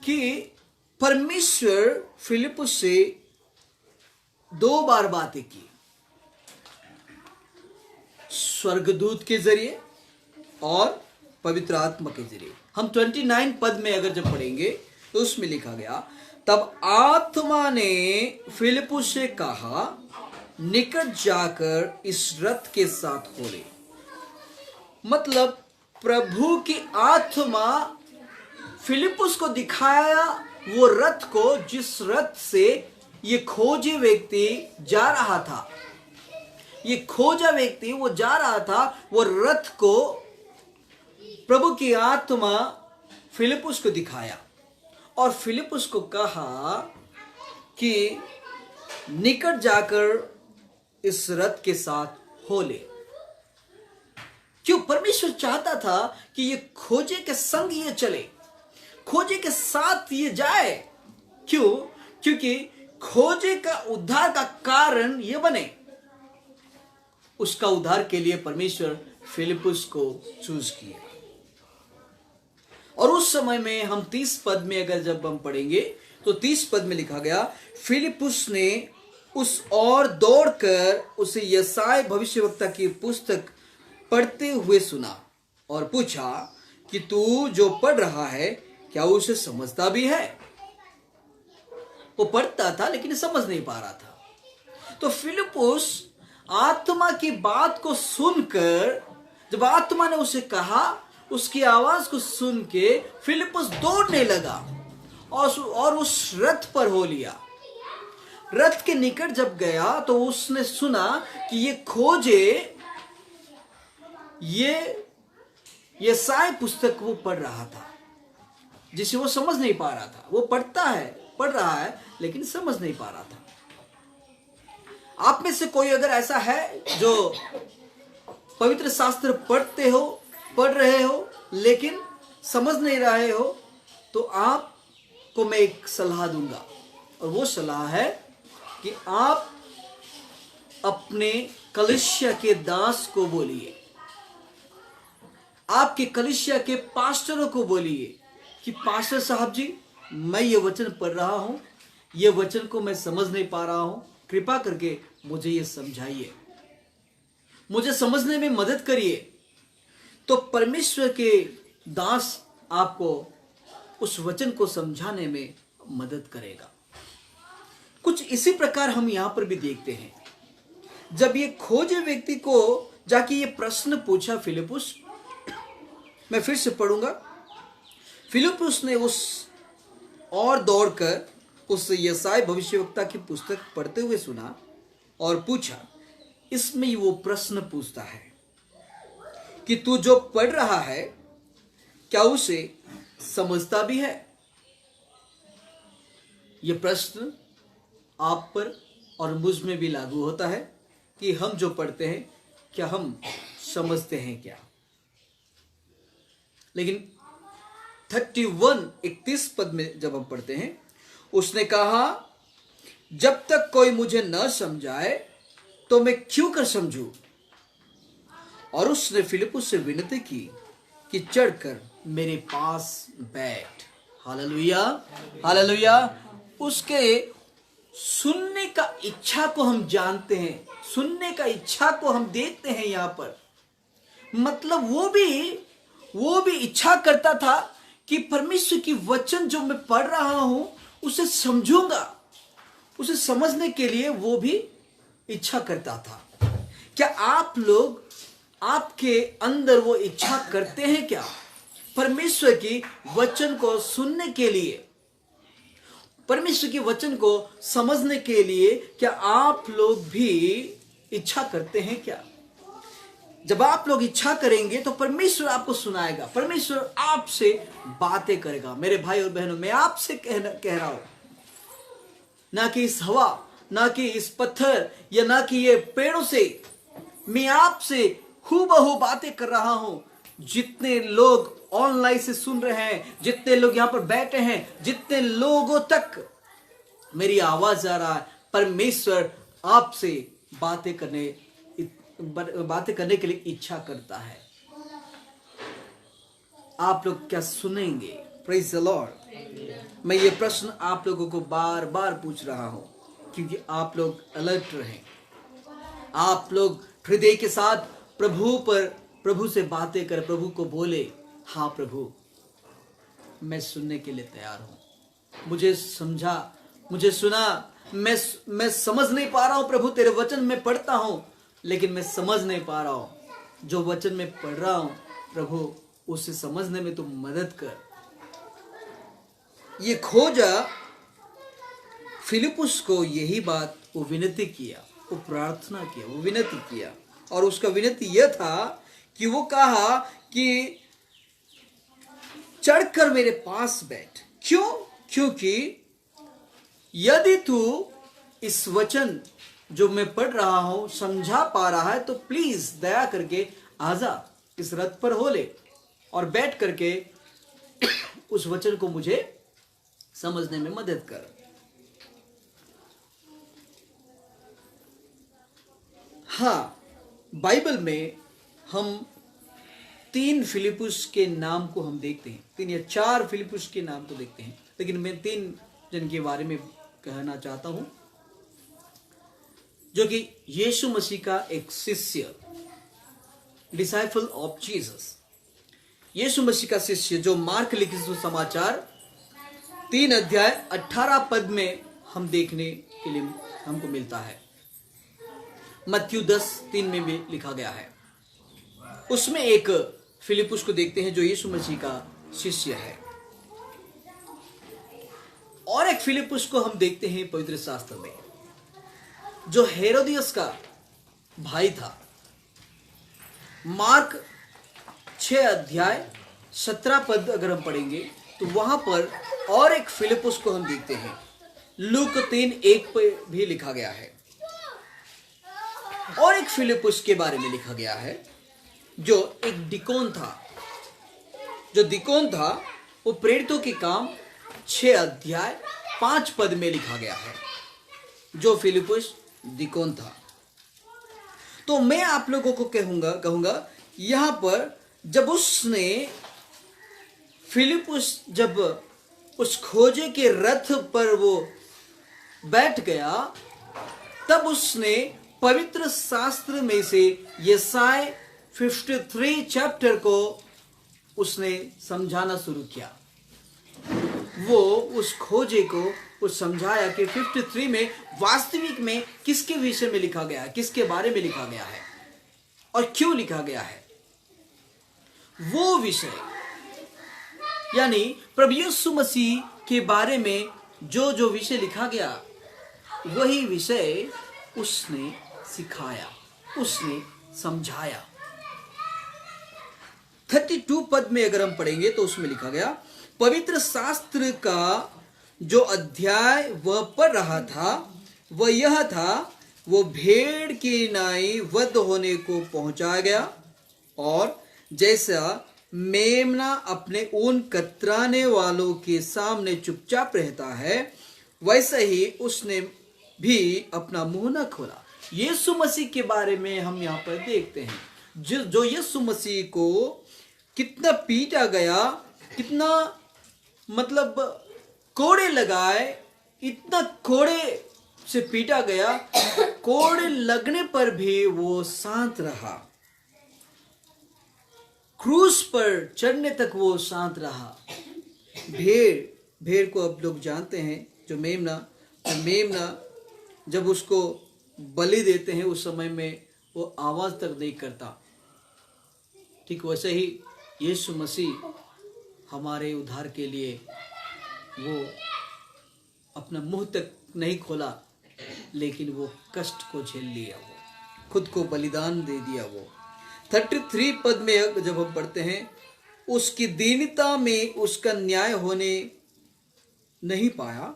कि परमेश्वर फिलिपुस से 2 बार बातें की, स्वर्गदूत के जरिए और पवित्र आत्मा के जरिए। हम 29 पद में अगर जब पढ़ेंगे तो उसमें लिखा गया, तब आत्मा ने फिलिपुस से कहा, निकट जाकर इस रथ के साथ हो ले। मतलब प्रभु की आत्मा फिलिपुस को दिखाया वो रथ को, जिस रथ से ये खोजी व्यक्ति जा रहा था। ये खोजा व्यक्ति वो जा रहा था, वो रथ को प्रभु की आत्मा फिलिपुस को दिखाया और फिलिपुस को कहा कि निकट जाकर इस रथ के साथ हो ले। क्यों? परमेश्वर चाहता था कि ये खोजे के संग ये चले, खोजे के साथ ये जाए। क्यों? क्योंकि खोजे का उद्धार का कारण ये बने। उसका उद्धार के लिए परमेश्वर फिलिपुस को चूज किया। और उस समय में हम 30 पद में अगर जब हम पढ़ेंगे तो 30 पद में लिखा गया, फिलिपुस ने उस ओर दौड़कर उसे यशायाह भविष्यवक्ता की पुस्तक पढ़ते हुए सुना और पूछा कि तू जो पढ़ रहा है क्या उसे समझता भी है? वो पढ़ता था लेकिन समझ नहीं पा रहा था। तो फिलिपुस आत्मा की बात को सुनकर, जब आत्मा ने उसे कहा, उसकी आवाज को सुन के फिलिपुस दौड़ने लगा और उस रथ पर हो लिया। रथ के निकट जब गया तो उसने सुना कि ये खोजे ये यशायाह पुस्तक वो पढ़ रहा था, जिसे वो समझ नहीं पा रहा था। वो पढ़ रहा है लेकिन समझ नहीं पा रहा था। आप में से कोई अगर ऐसा है जो पवित्र शास्त्र पढ़ रहे हो लेकिन समझ नहीं रहे हो, तो आपको मैं एक सलाह दूंगा, और वो सलाह है कि आप अपने कलीसिया के दास को बोलिए, आपके कलीसिया के पास्टरों को बोलिए कि पास्टर साहब जी, मैं ये वचन पढ़ रहा हूं, ये वचन को मैं समझ नहीं पा रहा हूं, कृपा करके मुझे ये समझाइए, मुझे समझने में मदद करिए। तो परमेश्वर के दास आपको उस वचन को समझाने में मदद करेगा। कुछ इसी प्रकार हम यहां पर भी देखते हैं। जब ये खोजे व्यक्ति को जाके ये प्रश्न पूछा फिलिपुस, मैं फिर से पढ़ूंगा। फिलिपुस ने उस और दौड़कर उस यशायाह भविष्यवक्ता की पुस्तक पढ़ते हुए सुना और पूछा। इसमें वो प्रश्न पूछता है कि तू जो पढ़ रहा है क्या उसे समझता भी है? यह प्रश्न आप पर और मुझ में भी लागू होता है कि हम जो पढ़ते हैं क्या हम समझते हैं क्या? लेकिन 31 पद में जब हम पढ़ते हैं, उसने कहा, जब तक कोई मुझे न समझाए तो मैं क्यों कर समझूं? और उसने फिलिपुस से विनती की कि चढ़कर मेरे पास बैठ। Hallelujah, hallelujah. उसके सुनने का इच्छा को हम जानते हैं, सुनने का इच्छा को हम देखते हैं यहाँ पर। मतलब वो भी इच्छा करता था कि परमेश्वर की वचन जो मैं पढ़ रहा हूं उसे समझूंगा, उसे समझने के लिए वो भी इच्छा करता था। क्या आप लोग, आपके अंदर वो इच्छा करते हैं क्या? परमेश्वर की वचन को सुनने के लिए, परमेश्वर के वचन को समझने के लिए क्या आप लोग भी इच्छा करते हैं क्या? जब आप लोग इच्छा करेंगे तो परमेश्वर आपको सुनाएगा, परमेश्वर आपसे बातें करेगा। मेरे भाई और बहनों, मैं आपसे कह रहा हूं, ना कि इस हवा, ना कि इस पत्थर, या ना कि ये पेड़ों से, मैं आपसे हूबहू बातें कर रहा हूं। जितने लोग ऑनलाइन से सुन रहे हैं, जितने लोग यहां पर बैठे हैं, जितने लोगों तक मेरी आवाज आ रहा है, परमेश्वर आपसे बातें करने के लिए इच्छा करता है। आप लोग क्या सुनेंगे? Praise the Lord. मैं ये प्रश्न आप लोगों को बार बार पूछ रहा हूं क्योंकि आप लोग अलर्ट रहें, आप लोग हृदय के साथ प्रभु से बातें कर, प्रभु को बोले, हाँ प्रभु मैं सुनने के लिए तैयार हूं, मुझे समझा, मुझे सुना। मैं समझ नहीं पा रहा हूं प्रभु, तेरे वचन में पढ़ता हूं लेकिन मैं समझ नहीं पा रहा हूं। जो वचन में पढ़ रहा हूं प्रभु, उसे समझने में तू मदद कर। ये खोजा फिलिपुस को यही बात वो विनती किया, वो प्रार्थना किया, वो विनती किया। और उसका विनती यह था कि वो कहा कि चढ़कर मेरे पास बैठ। क्यों? क्योंकि यदि तू इस वचन जो मैं पढ़ रहा हूं समझा पा रहा है तो प्लीज दया करके आजा, इस रथ पर हो ले और बैठ करके उस वचन को मुझे समझने में मदद कर। हाँ, बाइबल में हम 3 फिलिपुस के नाम को हम देखते हैं, 3 या 4 फिलिपुस के नाम को देखते हैं, लेकिन मैं 3 जन के बारे में कहना चाहता हूं जो कि यीशु मसीह का एक शिष्य, डिसाइपल ऑफ जीसस, यीशु मसीह का शिष्य, जो मार्क लिखित सुसमाचार 3 अध्याय 18 पद में हम देखने के लिए हमको मिलता है। मत्ती 10:3 में भी लिखा गया है। उसमें एक फिलिपुस को देखते हैं जो यीशु मसीह का शिष्य है, और एक फिलिपुस को हम देखते हैं पवित्र शास्त्र में जो हेरोदियस का भाई था। मार्क 6 अध्याय 17 पद अगर हम पढ़ेंगे तो वहां पर और एक फिलिपुस को हम देखते हैं। लूक 3:1 पर भी लिखा गया है। और एक फिलिपुस के बारे में लिखा गया है जो एक डिकोन था। जो डिकोन था वो प्रेरितों के काम 6 अध्याय 5 पद में लिखा गया है, जो फिलिपुस डिकोन था। तो मैं आप लोगों को कहूंगा यहां पर जब उसने फिलिपुस जब उस खोजे के रथ पर वो बैठ गया, तब उसने पवित्र शास्त्र में से यशायाह 53 चैप्टर को उसने समझाना शुरू किया। वो उस खोजे को वो समझाया कि 53 में वास्तविक में किसके विषय में लिखा गया है, किसके बारे में लिखा गया है और क्यों लिखा गया है। वो विषय यानी प्रभु यीशु मसीह के बारे में जो जो विषय लिखा गया, वही विषय उसने सिखाया, उसने समझाया। 32 पद में अगर हम पढ़ेंगे तो उसमें लिखा गया, पवित्र शास्त्र का जो अध्याय वह पढ़ रहा था वह यह था, वो भेड़ की नाई वध होने को पहुंचा गया, और जैसा मेमना अपने ऊन कतराने वालों के सामने चुपचाप रहता है, वैसे ही उसने भी अपना मुंह न खोला। यीशु मसीह के बारे में हम यहाँ पर देखते हैं जो यीशु मसीह को कितना पीटा गया, कितना मतलब कोड़े लगाए, इतना कोड़े से पीटा गया, कोड़े लगने पर भी वो शांत रहा, क्रूस पर चढ़ने तक वो शांत रहा। भेड़ को अब लोग जानते हैं, जो मेमना जब उसको बलि देते हैं उस समय में वो आवाज तक नहीं करता। ठीक वैसे ही यीशु मसीह हमारे उद्धार के लिए वो अपना मुंह तक नहीं खोला, लेकिन वो कष्ट को झेल लिया, वो खुद को बलिदान दे दिया। वो 33 पद में जब हम पढ़ते हैं, उसकी दीनता में उसका न्याय होने नहीं पाया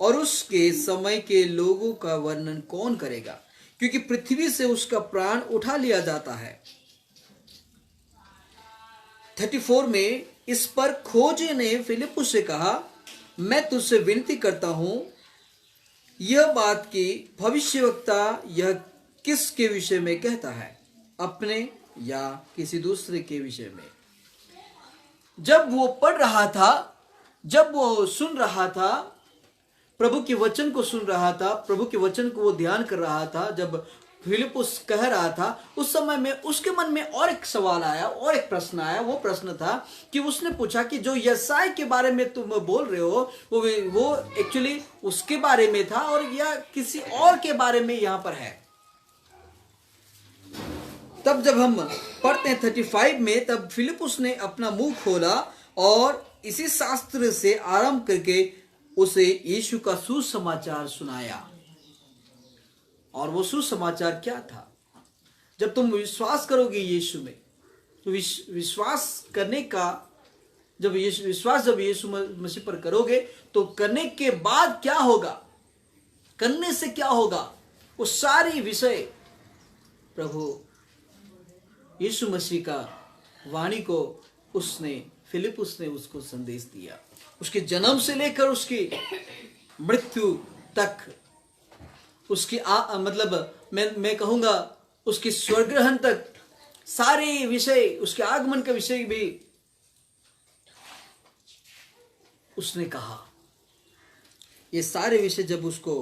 और उसके समय के लोगों का वर्णन कौन करेगा, क्योंकि पृथ्वी से उसका प्राण उठा लिया जाता है। 34 में इस पर खोजे ने फिलिपुस से कहा, मैं तुझसे विनती करता हूं, यह बात की भविष्यवक्ता यह किसके विषय में कहता है, अपने या किसी दूसरे के विषय में। जब वो पढ़ रहा था, जब वो सुन रहा था, प्रभु के वचन को सुन रहा था, प्रभु के वचन को वो ध्यान कर रहा था, जब फिलिपुस कह रहा था, उस समय में उसके मन में और एक सवाल आया, और एक प्रश्न आया। वो प्रश्न था कि उसने पूछा कि जो यशायाह के बारे में तुम बोल रहे हो, वो एक्चुअली उसके बारे में था और या किसी और के बारे में यहां पर है। तब जब हम पढ़ते हैं 35 में, तब फिलिपुस ने अपना मुंह खोला और इसी शास्त्र से आरंभ करके उसे यीशु का सुसमाचार सुनाया। और वो सुसमाचार क्या था? जब तुम विश्वास करोगे यीशु में, तो विश्वास करने का जब यीशु मसीह पर करोगे, तो करने के बाद क्या होगा, करने से क्या होगा, वो सारी विषय प्रभु यीशु मसीह का वाणी को फिलिपुस ने उसको संदेश दिया। उसके जन्म से लेकर उसकी मृत्यु तक, उसकी मतलब मैं कहूंगा उसकी स्वर्गग्रहण तक, सारे विषय, उसके आगमन का विषय भी उसने कहा। ये सारे विषय जब उसको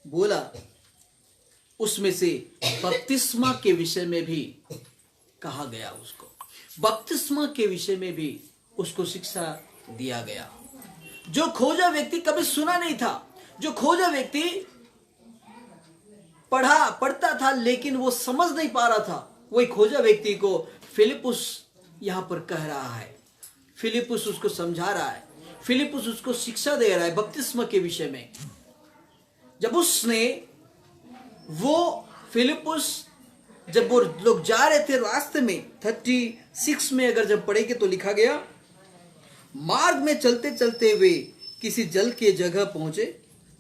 बोला, उसमें से बपतिस्मा के विषय में भी कहा गया, उसको बपतिस्मा के विषय में भी उसको शिक्षा दिया गया। जो खोजा व्यक्ति कभी सुना नहीं था, जो खोजा व्यक्ति पढ़ता था लेकिन वो समझ नहीं पा रहा था, वही खोजा व्यक्ति को फिलिपुस यहां पर कह रहा है। फिलिपुस उसको समझा रहा है, फिलिपुस उसको शिक्षा दे रहा है बपतिस्मा के विषय में। जब फिलिपुस जब वो लोग जा रहे थे रास्ते में, 36 में अगर जब पढ़ेंगे तो लिखा गया, मार्ग में चलते चलते वे किसी जल के जगह पहुंचे,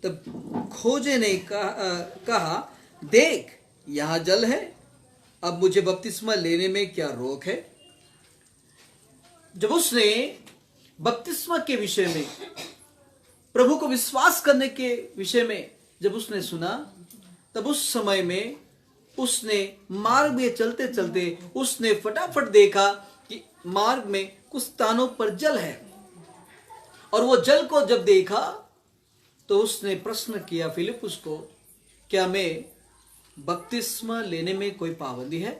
तब खोजे ने कहा देख यहां जल है, अब मुझे बपतिस्मा लेने में क्या रोक है। जब उसने बपतिस्मा के विषय में, प्रभु को विश्वास करने के विषय में जब उसने सुना, तब उस समय में उसने मार्ग में चलते चलते उसने फटाफट देखा कि मार्ग में कुछ स्थानों पर जल है, और वो जल को जब देखा तो उसने प्रश्न किया फिलिपुस को, क्या मैं बपतिस्मा लेने में कोई पाबंदी है,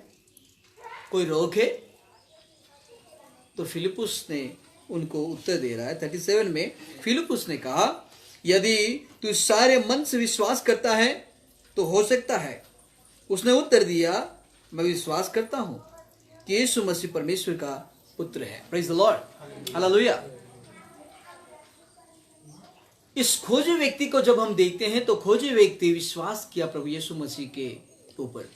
कोई रोक है? तो फिलिपुस ने उनको उत्तर दे रहा है 37 में। फिलिपुस ने कहा, यदि तू सारे मन से विश्वास करता है तो हो सकता है। उसने उत्तर दिया, मैं विश्वास करता हूं कि यीशु मसीह परमेश्वर का पुत्र है। Praise the Lord, hallelujah. इस खोजे व्यक्ति को जब हम देखते हैं तो खोजे व्यक्ति विश्वास किया प्रभु यीशु मसीह के ऊपर।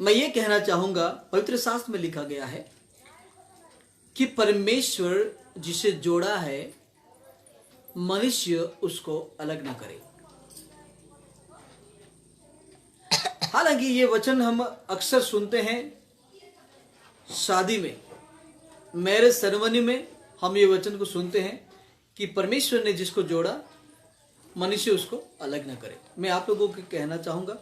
मैं ये कहना चाहूंगा, पवित्र शास्त्र में लिखा गया है कि परमेश्वर जिसे जोड़ा है, मनुष्य उसको अलग ना करे। हालांकि ये वचन हम अक्सर सुनते हैं शादी में, मैरिज सेरेमनी में हम ये वचन को सुनते हैं कि परमेश्वर ने जिसको जोड़ा, मनुष्य उसको अलग ना करे। मैं आप लोगों को कहना चाहूंगा,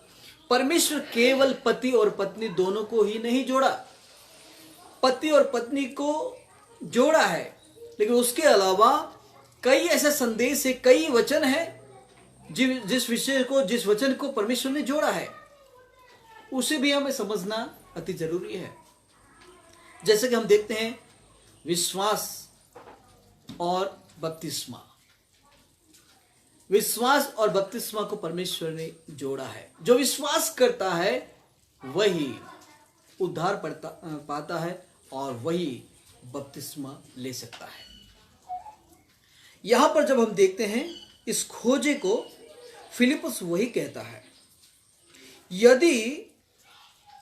परमेश्वर केवल पति और पत्नी दोनों को ही नहीं जोड़ा, पति और पत्नी को जोड़ा है, लेकिन उसके अलावा कई ऐसे संदेश है, कई वचन है जिस वचन को परमेश्वर ने जोड़ा है, उसे भी हमें समझना अति जरूरी है। जैसे कि हम देखते हैं विश्वास और बपतिस्मा। विश्वास और बपतिस्मा को परमेश्वर ने जोड़ा है। जो विश्वास करता है वही उद्धार पाता है और वही बपतिस्मा ले सकता है। यहां पर जब हम देखते हैं इस खोजे को, फिलिपुस वही कहता है, यदि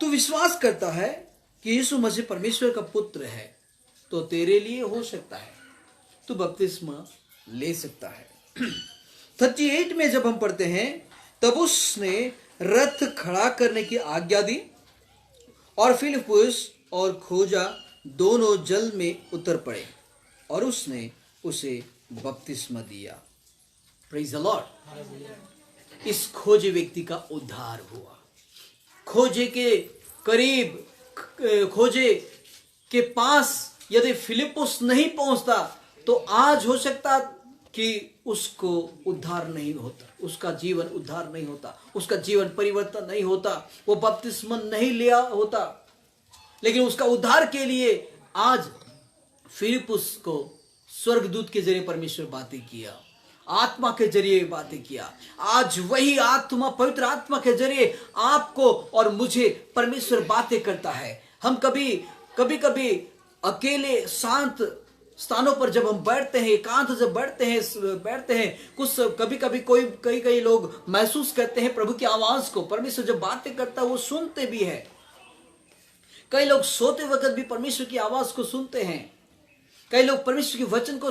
तू विश्वास करता है कि यीशु मसीह परमेश्वर का पुत्र है तो तेरे लिए हो सकता है, तू बपतिस्मा ले सकता है। 38 में जब हम पढ़ते हैं, तब उसने रथ खड़ा करने की आज्ञा दी और फिलिपुस और खोजा दोनों जल में उतर पड़े और उसने उसे बपतिस्मा दिया। Praise the Lord. इस खोजे व्यक्ति का उद्धार हुआ। खोजे के करीब, खोजे के पास यदि फिलिपुस नहीं पहुंचता तो आज हो सकता कि उसको उद्धार नहीं होता, उसका जीवन उद्धार नहीं होता, उसका जीवन परिवर्तन नहीं होता, वो बपतिस्मा नहीं लिया होता। लेकिन उसका उद्धार के लिए आज फिलिपुस को स्वर्गदूत के जरिए परमेश्वर बातें किया, आत्मा के जरिए बातें किया। आज वही आत्मा, पवित्र आत्मा के जरिए आपको और मुझे परमेश्वर बातें करता है। हम कभी अकेले शांत स्थानों पर जब हम बैठते हैं, एकांत जब बैठते हैं, कुछ कई लोग महसूस करते हैं प्रभु की आवाज को। परमेश्वर जब बातें करता है वो सुनते भी है। कई लोग सोते वक्त भी परमेश्वर की आवाज को सुनते हैं। कई लोग परमेश्वर के वचन को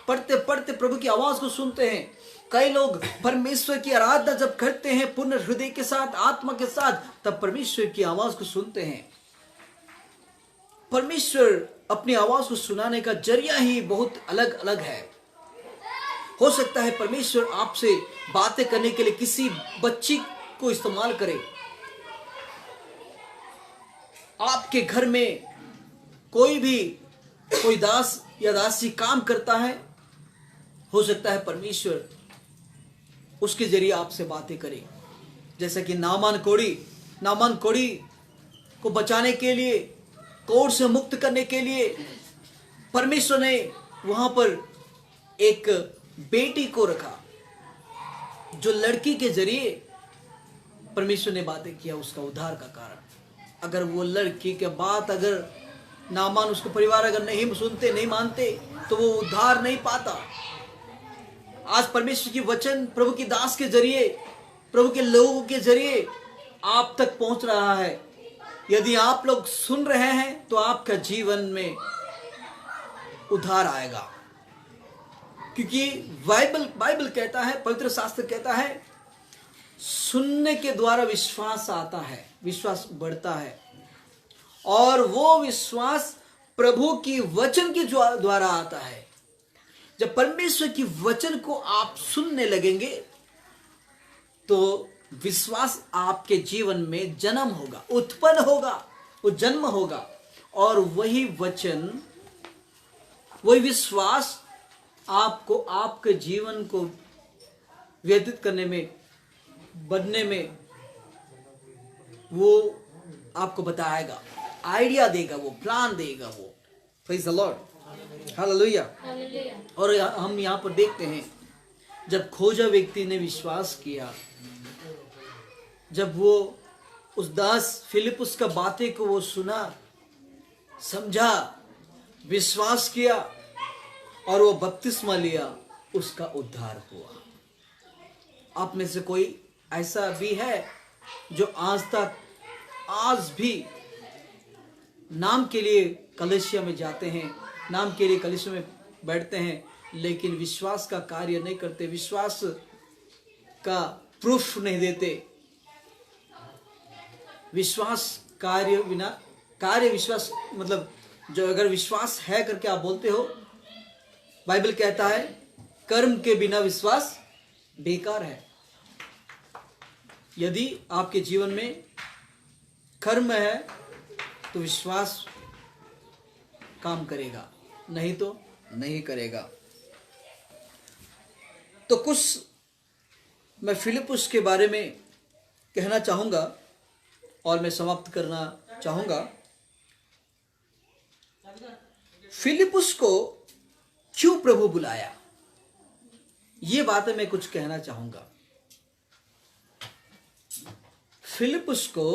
पढ़ते पढ़ते प्रभु की आवाज को सुनते हैं। कई लोग परमेश्वर की आराधना जब करते हैं पूर्ण हृदय के साथ, आत्मा के साथ, तब परमेश्वर की आवाज को सुनते हैं। परमेश्वर अपनी आवाज को सुनाने का जरिया ही बहुत अलग अलग है। हो सकता है परमेश्वर आपसे बातें करने के लिए किसी बच्ची को इस्तेमाल करे। आपके घर में कोई दास या दासी काम करता है, हो सकता है परमेश्वर उसके जरिए आपसे बातें करे। जैसा कि नामान कोड़ी को बचाने के लिए, कोढ़ से मुक्त करने के लिए परमेश्वर ने वहां पर एक बेटी को रखा, जो लड़की के जरिए परमेश्वर ने बातें किया उसका उद्धार का कारण। अगर वो लड़की के बात, अगर नामान, उसका परिवार अगर नहीं सुनते, नहीं मानते, तो वो उद्धार नहीं पाता। आज परमेश्वर की वचन प्रभु की दास के जरिए, प्रभु के लोगों के जरिए आप तक पहुंच रहा है। यदि आप लोग सुन रहे हैं तो आपका जीवन में उद्धार आएगा, क्योंकि बाइबल कहता है, पवित्र शास्त्र कहता है, सुनने के द्वारा विश्वास आता है, विश्वास बढ़ता है, और वो विश्वास प्रभु की वचन के द्वारा आता है। जब परमेश्वर की वचन को आप सुनने लगेंगे तो विश्वास आपके जीवन में जन्म होगा, उत्पन्न होगा, वो जन्म होगा, और वही वचन, वही विश्वास आपको आपके जीवन को व्यतीत करने में, बढ़ने में वो आपको बताएगा, आइडिया देगा, वो प्लान देगा। वो प्रेज़ द लॉर्ड, हालेलुया। और हम यहाँ पर देखते हैं, जब खोजा व्यक्ति ने विश्वास किया, जब वो उस दास फिलिपुस का बातें को वो सुना, समझा, विश्वास किया और वो बपतिस्मा लिया, उसका उद्धार हुआ। आप में से कोई ऐसा भी है जो आज भी नाम के लिए कलीसिया में जाते हैं, नाम के लिए कलीसिया में बैठते हैं, लेकिन विश्वास का कार्य नहीं करते, विश्वास का प्रूफ नहीं देते। विश्वास कार्य बिना, कार्य विश्वास मतलब, जो अगर विश्वास है करके आप बोलते हो, बाइबल कहता है कर्म के बिना विश्वास बेकार है। यदि आपके जीवन में कर्म है तो विश्वास काम करेगा, नहीं तो नहीं करेगा। तो कुछ मैं फिलिपुस के बारे में कहना चाहूँगा और मैं समाप्त करना चाहूँगा। फिलिपुस को क्यों प्रभु बुलाया, ये बातें मैं कुछ कहना चाहूँगा। फिलिपुस को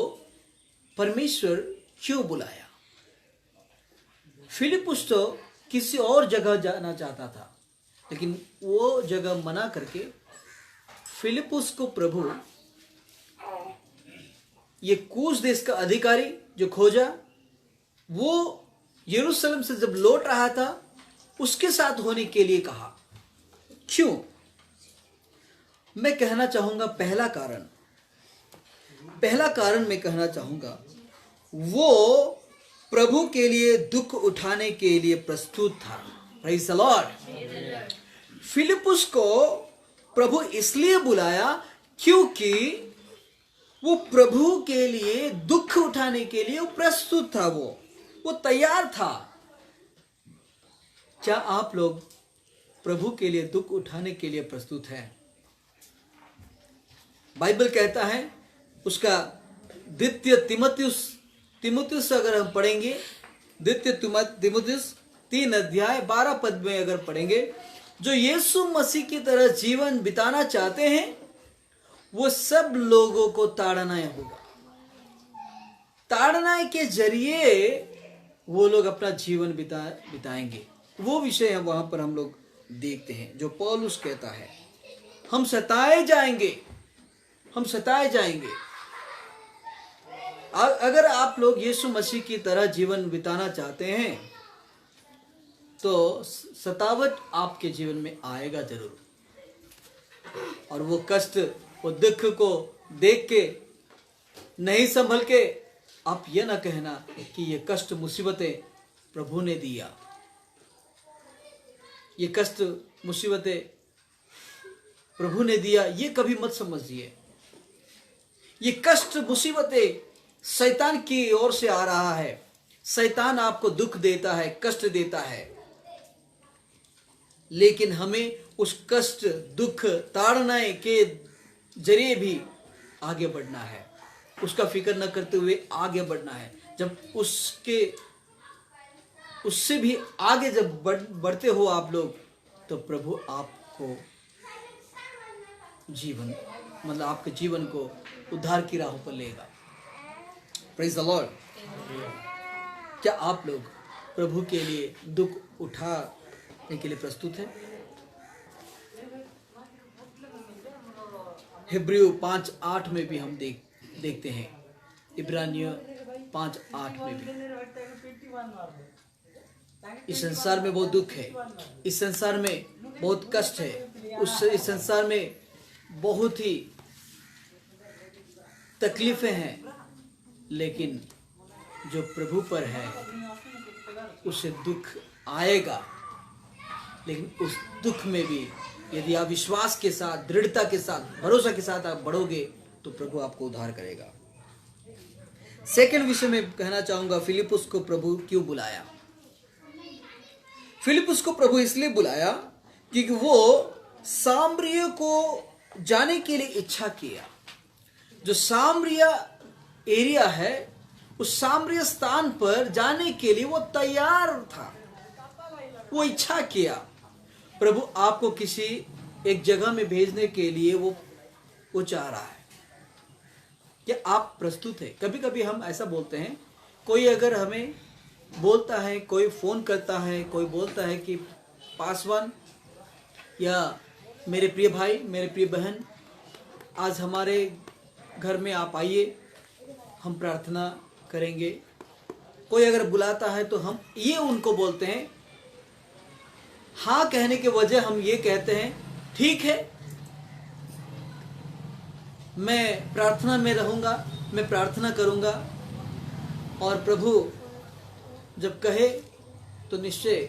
परमेश्वर क्यों बुलाया? फिलिपुस तो किसी और जगह जाना चाहता था, लेकिन वो जगह मना करके फिलिपुस को प्रभु ये कूश देश का अधिकारी जो खोजा, वो यरूशलेम से जब लौट रहा था उसके साथ होने के लिए कहा। क्यों? मैं कहना चाहूंगा पहला कारण मैं कहना चाहूंगा, वो प्रभु के लिए दुख उठाने के लिए प्रस्तुत था। Praise the Lord. फिलिपुस को प्रभु इसलिए बुलाया क्योंकि वो प्रभु के लिए दुख उठाने के लिए वो प्रस्तुत था, वो तैयार था। क्या आप लोग प्रभु के लिए दुख उठाने के लिए प्रस्तुत हैं? बाइबल कहता है, उसका द्वितीय तिमुथियुस अगर हम पढ़ेंगे, द्वितीय तिमुथियुस 3 अध्याय 12 पद में अगर पढ़ेंगे, जो यीशु मसीह की तरह जीवन बिताना चाहते हैं वो सब लोगों को ताड़ना होगा। ताड़ना के जरिए वो लोग अपना जीवन बिताएंगे। वो विषय है वहां पर हम लोग देखते हैं, जो पौलुस कहता है, हम सताए जाएंगे। अगर आप लोग यीशु मसीह की तरह जीवन बिताना चाहते हैं तो सतावट आपके जीवन में आएगा जरूर। और वो कष्ट, वो दुख को देख के नहीं संभल के आप ये ना कहना कि ये कष्ट मुसीबतें प्रभु ने दिया। ये कष्ट मुसीबतें प्रभु ने दिया, ये कभी मत समझिए। ये कष्ट मुसीबतें शैतान की ओर से आ रहा है। शैतान आपको दुख देता है, कष्ट देता है, लेकिन हमें उस कष्ट, दुख, ताड़नाए के जरिए भी आगे बढ़ना है। उसका फिक्र न करते हुए आगे बढ़ना है। जब उससे भी आगे जब बढ़ते हो आप लोग, तो प्रभु आपको जीवन, मतलब आपके जीवन को उद्धार की राह पर लेगा। Praise the Lord. क्या आप लोग प्रभु के लिए दुख उठाने के लिए प्रस्तुत हैं? हिब्रू 5:8 में भी हम देखते हैं, इब्रानियों 5:8 में भी, इस संसार में बहुत दुख है, इस संसार में बहुत कष्ट है, इस संसार में बहुत ही तकलीफें हैं, लेकिन जो प्रभु पर है उसे दुख आएगा। लेकिन उस दुख में भी यदि आप विश्वास के साथ, दृढ़ता के साथ, भरोसा के साथ आप बढ़ोगे तो प्रभु आपको उद्धार करेगा। सेकंड विषय में कहना चाहूंगा, फिलिपुस को प्रभु क्यों बुलाया? फिलिपुस को प्रभु इसलिए बुलाया क्योंकि वो सामरिया को जाने के लिए इच्छा किया। जो सामरिया एरिया है, उस सामरिया स्थान पर जाने के लिए वो तैयार था, वो इच्छा किया। प्रभु आपको किसी एक जगह में भेजने के लिए वो चाह रहा है। क्या आप प्रस्तुत है? कभी कभी हम ऐसा बोलते हैं, कोई अगर हमें बोलता है, कोई फोन करता है, कोई बोलता है कि पासवान या मेरे प्रिय भाई, मेरे प्रिय बहन, आज हमारे घर में आप आइए, हम प्रार्थना करेंगे। कोई अगर बुलाता है तो हम ये उनको बोलते हैं, हाँ कहने के वजह हम ये कहते हैं, ठीक है, मैं प्रार्थना में रहूंगा, मैं प्रार्थना करूंगा, और प्रभु जब कहे तो निश्चय,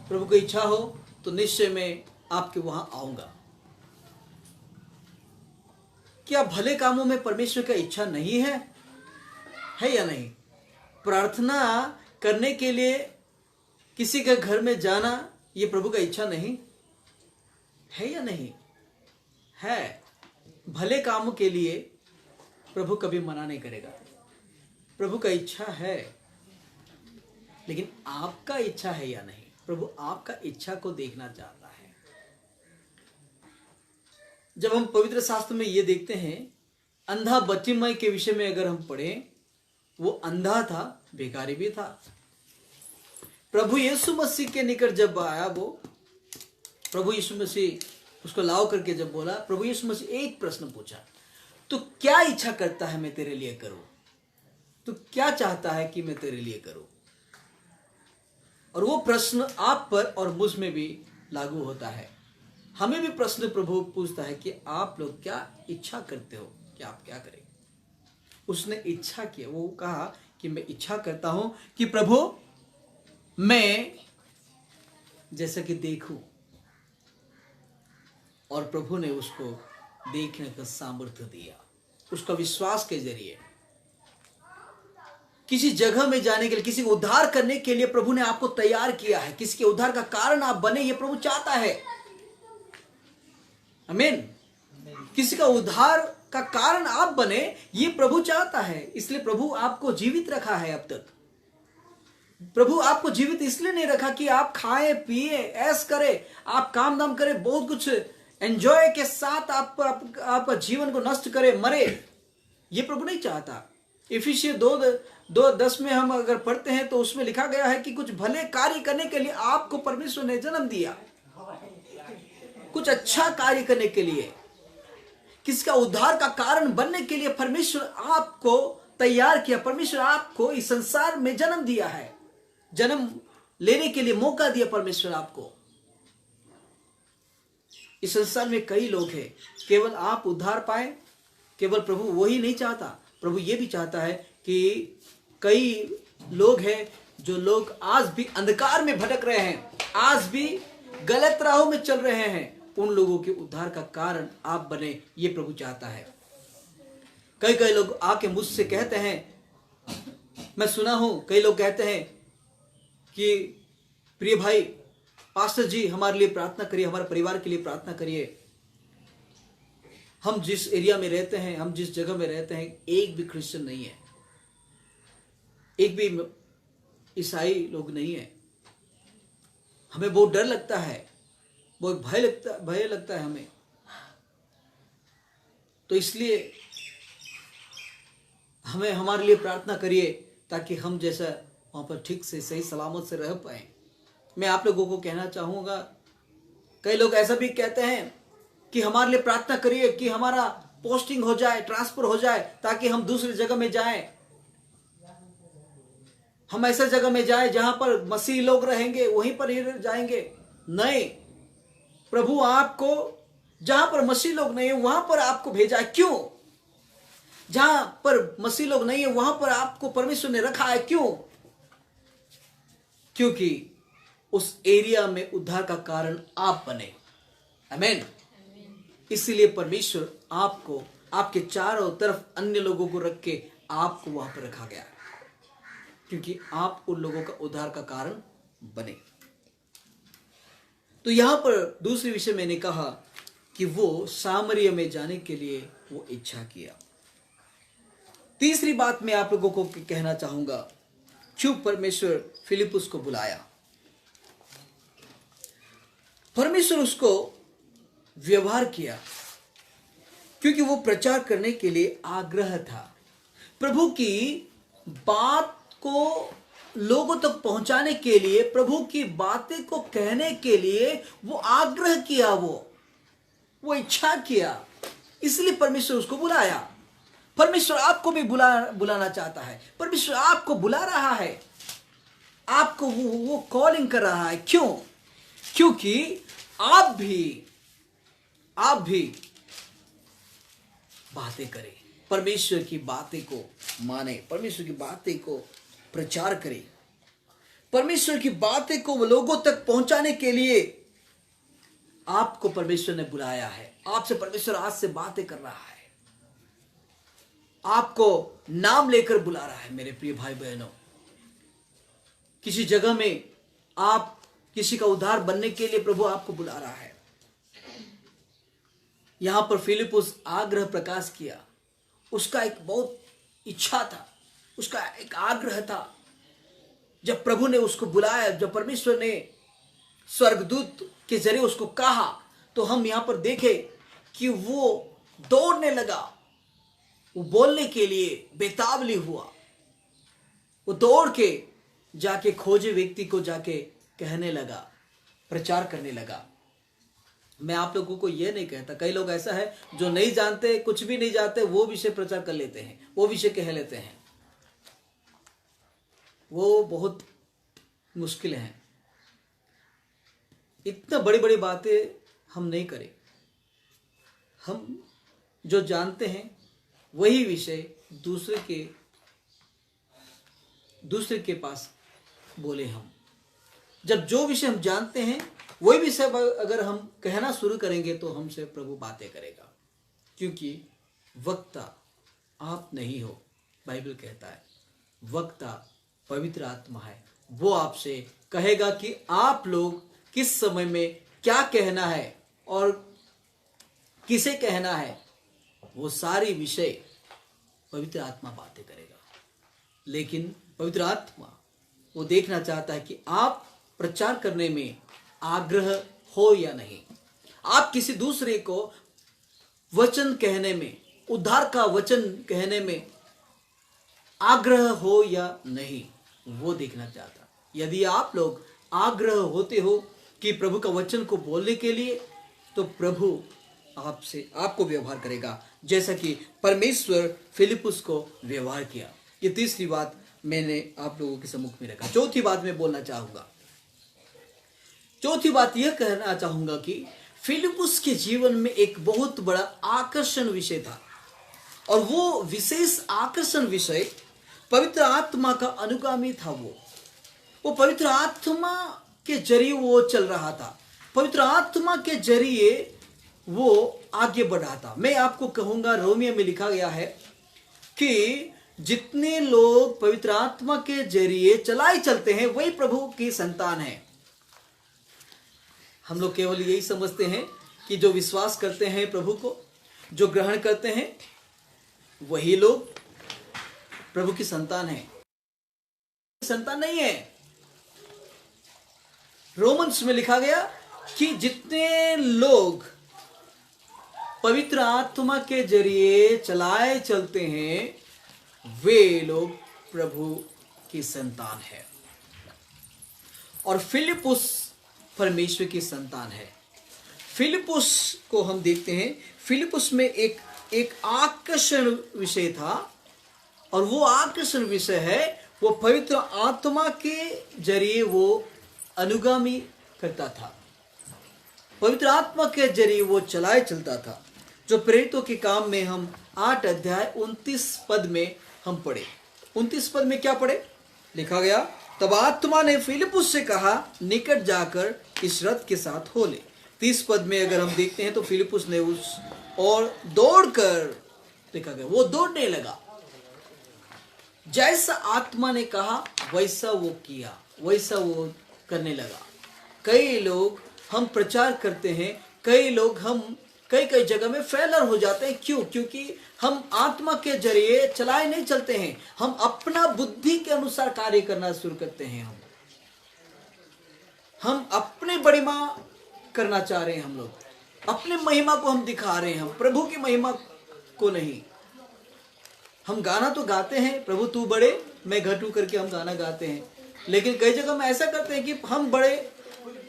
प्रभु की इच्छा हो तो निश्चय मैं आपके वहां आऊंगा। क्या भले कामों में परमेश्वर का इच्छा नहीं है या नहीं? प्रार्थना करने के लिए किसी के घर में जाना ये प्रभु का इच्छा नहीं है या नहीं है? भले कामों के लिए प्रभु कभी मना नहीं करेगा। प्रभु का इच्छा है, लेकिन आपका इच्छा है या नहीं? प्रभु आपका इच्छा को देखना चाहता है। जब हम पवित्र शास्त्र में ये देखते हैं, अंधा बतिमय के विषय में अगर हम पढ़ें, वो अंधा था, भिखारी भी था। प्रभु यीशु मसीह के निकट जब आया, वो प्रभु यीशु मसीह उसको लाओ करके जब बोला, प्रभु यीशु मसीह एक प्रश्न पूछा, तो क्या इच्छा करता है मैं तेरे लिए करूं? तो क्या चाहता है कि मैं तेरे लिए करूं? और वो प्रश्न आप पर और मुझ में भी लागू होता है। हमें भी प्रश्न प्रभु पूछता है कि आप लोग क्या इच्छा करते हो कि आप क्या करें? उसने इच्छा किया, वो कहा कि मैं इच्छा करता हूं कि प्रभु मैं जैसा कि देखूं। और प्रभु ने उसको देखने का सामर्थ्य दिया, उसका विश्वास के जरिए। किसी जगह में जाने के लिए, किसी को उद्धार करने के लिए प्रभु ने आपको तैयार किया है। किसी के उद्धार का कारण आप बने, ये प्रभु चाहता है। आमीन। किसी का उद्धार का कारण आप बने, ये प्रभु चाहता है। इसलिए प्रभु आपको जीवित रखा है अब तक। प्रभु आपको जीवित इसलिए नहीं रखा कि आप खाएं पिए ऐश करें, आप काम दाम करें, बहुत कुछ एंजॉय के साथ आपका जीवन को नष्ट करे, मरे। ये प्रभु नहीं चाहता। इफिसियंस 2:10 में हम अगर पढ़ते हैं तो उसमें लिखा गया है कि कुछ भले कार्य करने के लिए आपको परमेश्वर ने जन्म दिया। कुछ अच्छा कार्य करने के लिए, किसका उद्धार का कारण बनने के लिए परमेश्वर आपको तैयार किया। परमेश्वर आपको इस संसार में जन्म दिया है, जन्म लेने के लिए मौका दिया परमेश्वर आपको। इस संसार में कई लोग हैं, केवल आप उद्धार पाए, केवल प्रभु वही नहीं चाहता। प्रभु ये भी चाहता है कि कई लोग हैं जो लोग आज भी अंधकार में भटक रहे हैं, आज भी गलत राहों में चल रहे हैं, उन लोगों के उद्धार का कारण आप बने, ये प्रभु चाहता है। कई लोग आके मुझसे कहते हैं, मैं सुना हूं कई लोग कहते हैं कि प्रिय भाई पास्टर जी हमारे लिए प्रार्थना करिए, हमारे परिवार के लिए प्रार्थना करिए। हम जिस एरिया में रहते हैं, हम जिस जगह में रहते हैं, एक भी क्रिश्चियन नहीं है, एक भी ईसाई लोग नहीं है। हमें बहुत डर लगता है, बहुत भय लगता है हमें। तो इसलिए हमें हमारे लिए प्रार्थना करिए ताकि हम जैसा वहां पर ठीक से सही सलामत से रह पाए। मैं आप लोगों को कहना चाहूंगा, कई लोग ऐसा भी कहते हैं कि हमारे लिए प्रार्थना करिए कि हमारा पोस्टिंग हो जाए, ट्रांसफर हो जाए, ताकि हम दूसरी जगह में जाएं, हम ऐसा जगह में जाएं जहां पर मसीह लोग रहेंगे, वहीं पर ही जाएंगे। नहीं, प्रभु आपको जहां पर मसीह लोग नहीं है वहां पर आपको भेजा है। क्यों? जहां पर मसीह लोग नहीं है वहां पर आपको परमेश्वर ने रखा है। क्यों? क्योंकि उस एरिया में उद्धार का कारण आप बने। आमीन। इसीलिए परमेश्वर आपको, आपके चारों तरफ अन्य लोगों को रख के आपको वहां पर रखा गया, क्योंकि आप उन लोगों का उद्धार का कारण बने। तो यहां पर दूसरे विषय मैंने कहा कि वो सामरिया में जाने के लिए वो इच्छा किया। तीसरी बात मैं आप लोगों को कहना चाहूंगा, क्यों परमेश्वर फिलिपुस को बुलाया। परमेश्वर उसको व्यवहार किया क्योंकि वो प्रचार करने के लिए आग्रह था। प्रभु की बात को लोगों तक पहुंचाने के लिए, प्रभु की बातें को कहने के लिए वो आग्रह किया, वो इच्छा किया। इसलिए परमेश्वर उसको बुलाया। परमेश्वर आपको भी बुलाना चाहता है। परमेश्वर आपको बुला रहा है, आपको वो कॉलिंग कर रहा है। क्यों? क्योंकि आप भी बातें करें, परमेश्वर की बातें को माने, परमेश्वर की बातें को प्रचार करें, परमेश्वर की बातें को लोगों तक पहुंचाने के लिए आपको परमेश्वर ने बुलाया है। आपसे परमेश्वर आज से बातें कर रहा है, आपको नाम लेकर बुला रहा है। मेरे प्रिय भाई बहनों, किसी जगह में आप किसी का उद्धार बनने के लिए प्रभु आपको बुला रहा है। यहां पर फिलिपुस आग्रह प्रकाश किया, उसका एक बहुत इच्छा था, उसका एक आग्रह था। जब प्रभु ने उसको बुलाया, जब परमेश्वर ने स्वर्गदूत के जरिए उसको कहा, तो हम यहां पर देखें कि वो दौड़ने लगा, वो बोलने के लिए बेताबली हुआ। वो दौड़ के जाके खोजे व्यक्ति को जाके कहने लगा, प्रचार करने लगा। मैं आप लोगों को यह नहीं कहता, कई लोग ऐसा है जो नहीं जानते, कुछ भी नहीं जानते, वो विषय प्रचार कर लेते हैं, वो विषय कह लेते हैं। वो बहुत मुश्किल है। इतना बड़ी बड़ी बातें हम नहीं करें। हम जो जानते हैं वही विषय दूसरे के पास बोले। हम जब जो विषय हम जानते हैं वही विषय अगर हम कहना शुरू करेंगे तो हमसे प्रभु बातें करेगा, क्योंकि वक्ता आप नहीं हो। बाइबल कहता है वक्ता पवित्र आत्मा है, वो आपसे कहेगा कि आप लोग किस समय में क्या कहना है और किसे कहना है। वो सारी विषय पवित्र आत्मा बातें करेगा। लेकिन पवित्र आत्मा वो देखना चाहता है कि आप प्रचार करने में आग्रह हो या नहीं, आप किसी दूसरे को वचन कहने में, उद्धार का वचन कहने में आग्रह हो या नहीं, वो देखना चाहता। यदि आप लोग आग्रह होते हो कि प्रभु का वचन को बोलने के लिए, तो प्रभु आपको व्यवहार करेगा, जैसा कि परमेश्वर फिलिपुस को व्यवहार किया। ये तीसरी बात मैंने आप लोगों के सम्मुख में रखा। चौथी बात मैं बोलना चाहूंगा। चौथी बात यह कहना चाहूंगा कि फिलिपुस के जीवन में एक बहुत बड़ा आकर्षण विषय था, और वो विशेष आकर्षण विषय पवित्र आत्मा का अनुगामी था। वो पवित्र आत्मा के जरिए वो चल रहा था, पवित्र आत्मा के जरिए वो आगे बढ़ा था। मैं आपको कहूंगा, रोमियो में लिखा गया है कि जितने लोग पवित्र आत्मा के जरिए चलाए चलते हैं वही प्रभु की संतान है। हम लोग केवल यही समझते हैं कि जो विश्वास करते हैं प्रभु को, जो ग्रहण करते हैं, वही लोग प्रभु की संतान है। संतान नहीं है। रोमन्स में लिखा गया कि जितने लोग पवित्र आत्मा के जरिए चलाए चलते हैं वे लोग प्रभु की संतान है। और फिलिपुस परमेश्वर की संतान है। फिलिपुस को हम देखते हैं, फिलिपुस में एक आकर्षण विषय था, और वो आकर्षण विषय है वो पवित्र आत्मा के जरिए वो अनुगामी करता था, पवित्र आत्मा के जरिए वो चलाए चलता था। जो प्रेरितों के काम में हम 8 अध्याय 29 पद में हम पढ़े। 29 पद में क्या पढ़े? लिखा गया, तब आत्मा ने फिलिपुस से कहा, निकट जाकर इस रथ के साथ हो ले। 30 पद में अगर हम देखते हैं तो फिलिपुस ने उस और दौड़कर, लिखा गया वो दौड़ने लगा। जैसा आत्मा ने कहा वैसा वो किया, वैसा वो करने लगा। कई लोग हम प्रचार करते हैं, कई लोग हम कई जगह में फेलर हो जाते हैं। क्यों? क्योंकि हम आत्मा के जरिए चलाए नहीं चलते हैं, हम अपना बुद्धि के अनुसार कार्य करना शुरू करते हैं। हम अपने बड़ीमा करना चाह रहे हैं, हम लोग अपने महिमा को हम दिखा रहे हैं, हम प्रभु की महिमा को नहीं। हम गाना तो गाते हैं, प्रभु तू बड़े मैं घटू करके हम गाना गाते हैं, लेकिन कई जगह में ऐसा करते हैं कि हम बड़े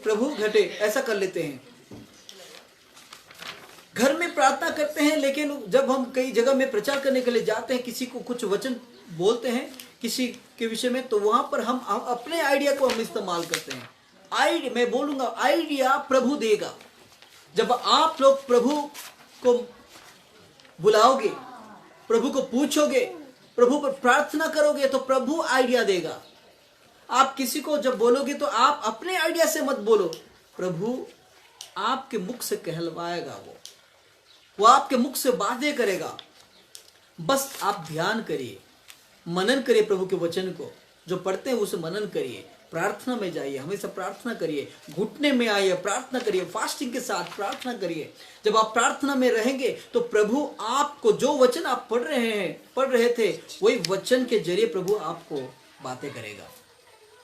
प्रभु घटे, ऐसा कर लेते हैं। घर में प्रार्थना करते हैं, लेकिन जब हम कई जगह में प्रचार करने के लिए जाते हैं, किसी को कुछ वचन बोलते हैं किसी के विषय में, तो वहां पर हम अपने आइडिया को हम इस्तेमाल करते हैं। मैं बोलूंगा आइडिया प्रभु देगा। जब आप लोग प्रभु को बुलाओगे, प्रभु को पूछोगे, प्रभु पर प्रार्थना करोगे, तो प्रभु आइडिया देगा। आप किसी को जब बोलोगे तो आप अपने आइडिया से मत बोलो, प्रभु आपके मुख से कहलवाएगा, वो आपके मुख से बातें करेगा। बस आप ध्यान करिए, मनन करिए, प्रभु के वचन को जो पढ़ते हैं उसे मनन करिए, प्रार्थना में जाइए, हमेशा प्रार्थना करिए, घुटने में आइए, प्रार्थना करिए, फास्टिंग के साथ प्रार्थना करिए। जब आप प्रार्थना में रहेंगे तो प्रभु आपको जो वचन आप पढ़ रहे थे, वही वचन के जरिए प्रभु आपको बातें करेगा।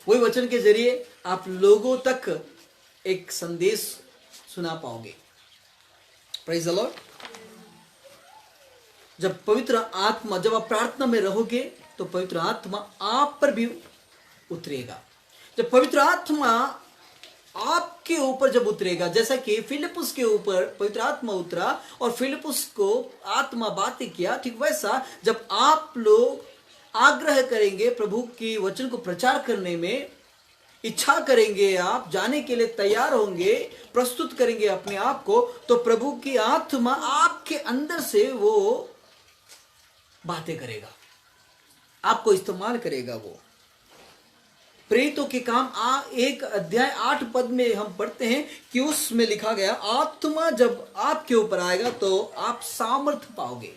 वही वचन के जरिए आप लोगों तक एक संदेश सुना पाओगे। Praise the Lord. जब पवित्र आत्मा, जब आप प्रार्थना में रहोगे तो पवित्र आत्मा आप पर भी उतरेगा। जब पवित्र आत्मा आपके ऊपर जब उतरेगा, जैसा कि फिलिपुस के ऊपर पवित्र आत्मा उतरा और फिलिपुस को आत्मा बातें किया, ठीक वैसा जब आप लोग आग्रह करेंगे प्रभु की वचन को प्रचार करने में, इच्छा करेंगे, आप जाने के लिए तैयार होंगे, प्रस्तुत करेंगे अपने आप को, तो प्रभु की आत्मा आपके अंदर से वो बातें करेगा, आपको इस्तेमाल करेगा। वो प्रेरितों के काम 1 अध्याय 8 पद में हम पढ़ते हैं कि उसमें लिखा गया, आत्मा जब आपके ऊपर आएगा तो आप सामर्थ्य पाओगे,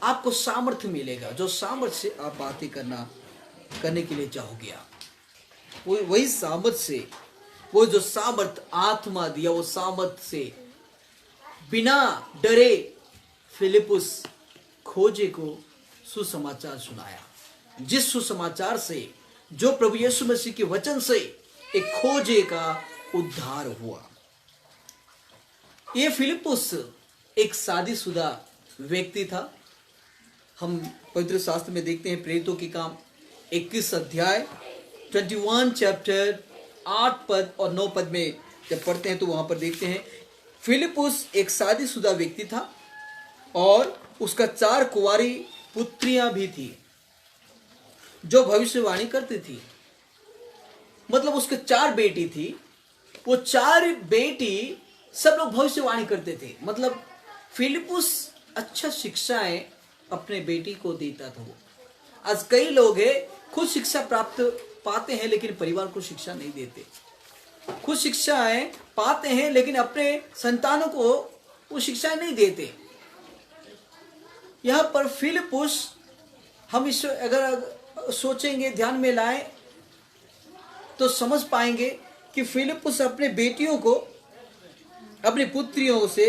आपको सामर्थ्य मिलेगा, जो सामर्थ्य से आप बातें करने के लिए चाहोगे। आप वही सामर्थ्य से, वो जो सामर्थ्य आत्मा दिया, वो सामर्थ्य से बिना डरे फिलिपुस खोजे को सुसमाचार सुनाया। जिस सुसमाचार से, जो प्रभु यीशु मसीह के वचन से एक खोजे का उद्धार हुआ। ये फिलिपुस एक शादीशुदा व्यक्ति था। हम पवित्र शास्त्र में देखते हैं, प्रेरितों के काम 21 अध्याय 21 चैप्टर 8 पद और 9 पद में जब पढ़ते हैं तो वहां पर देखते हैं, फिलिपुस एक शादीशुदा व्यक्ति था और उसका 4 कुंवारी पुत्रियां भी थी जो भविष्यवाणी करती थी। मतलब उसके 4 बेटी थी, वो 4 बेटी सब लोग भविष्यवाणी करते थे। मतलब फिलिपुस अच्छा शिक्षाएं अपने बेटी को देता था। वो आज कई लोग हैं, खुद शिक्षा प्राप्त पाते हैं लेकिन परिवार को शिक्षा नहीं देते, खुद शिक्षाएं पाते हैं लेकिन अपने संतानों को वो शिक्षाएं नहीं देते। यहाँ पर फिलिपुस, हम इस अगर सोचेंगे, ध्यान में लाएं तो समझ पाएंगे कि फिलिपुस अपने बेटियों को, अपनी पुत्रियों से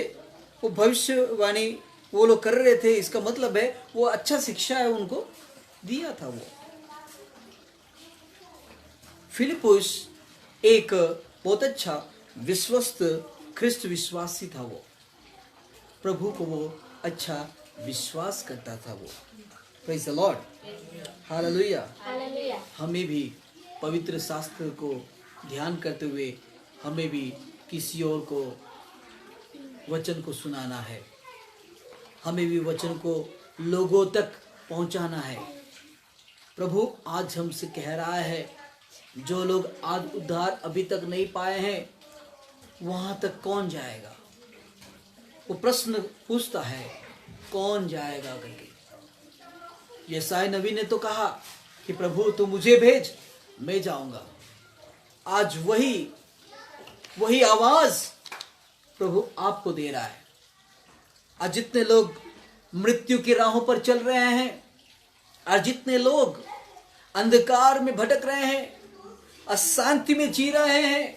वो भविष्यवाणी वो लोग कर रहे थे। इसका मतलब है वो अच्छा शिक्षा है उनको दिया था। वो फिलिपुस एक बहुत अच्छा विश्वस्त ख्रिस्त विश्वासी था। वो प्रभु को वो अच्छा विश्वास करता था। वो प्रेज़ द लॉर्ड, हालेलुया। हमें भी पवित्र शास्त्र को ध्यान करते हुए हमें भी किसी और को वचन को सुनाना है, हमें भी वचन को लोगों तक पहुंचाना है। प्रभु आज हमसे कह रहा है, जो लोग आज उद्धार अभी तक नहीं पाए हैं वहां तक कौन जाएगा? वो प्रश्न पूछता है, कौन जाएगा करके। यशायाह नबी ने तो कहा कि प्रभु तू मुझे भेज, मैं जाऊंगा। आज वही आवाज प्रभु आपको दे रहा है। आज जितने लोग मृत्यु की राहों पर चल रहे हैं, आज जितने लोग अंधकार में भटक रहे हैं, अशांति में जी रहे हैं,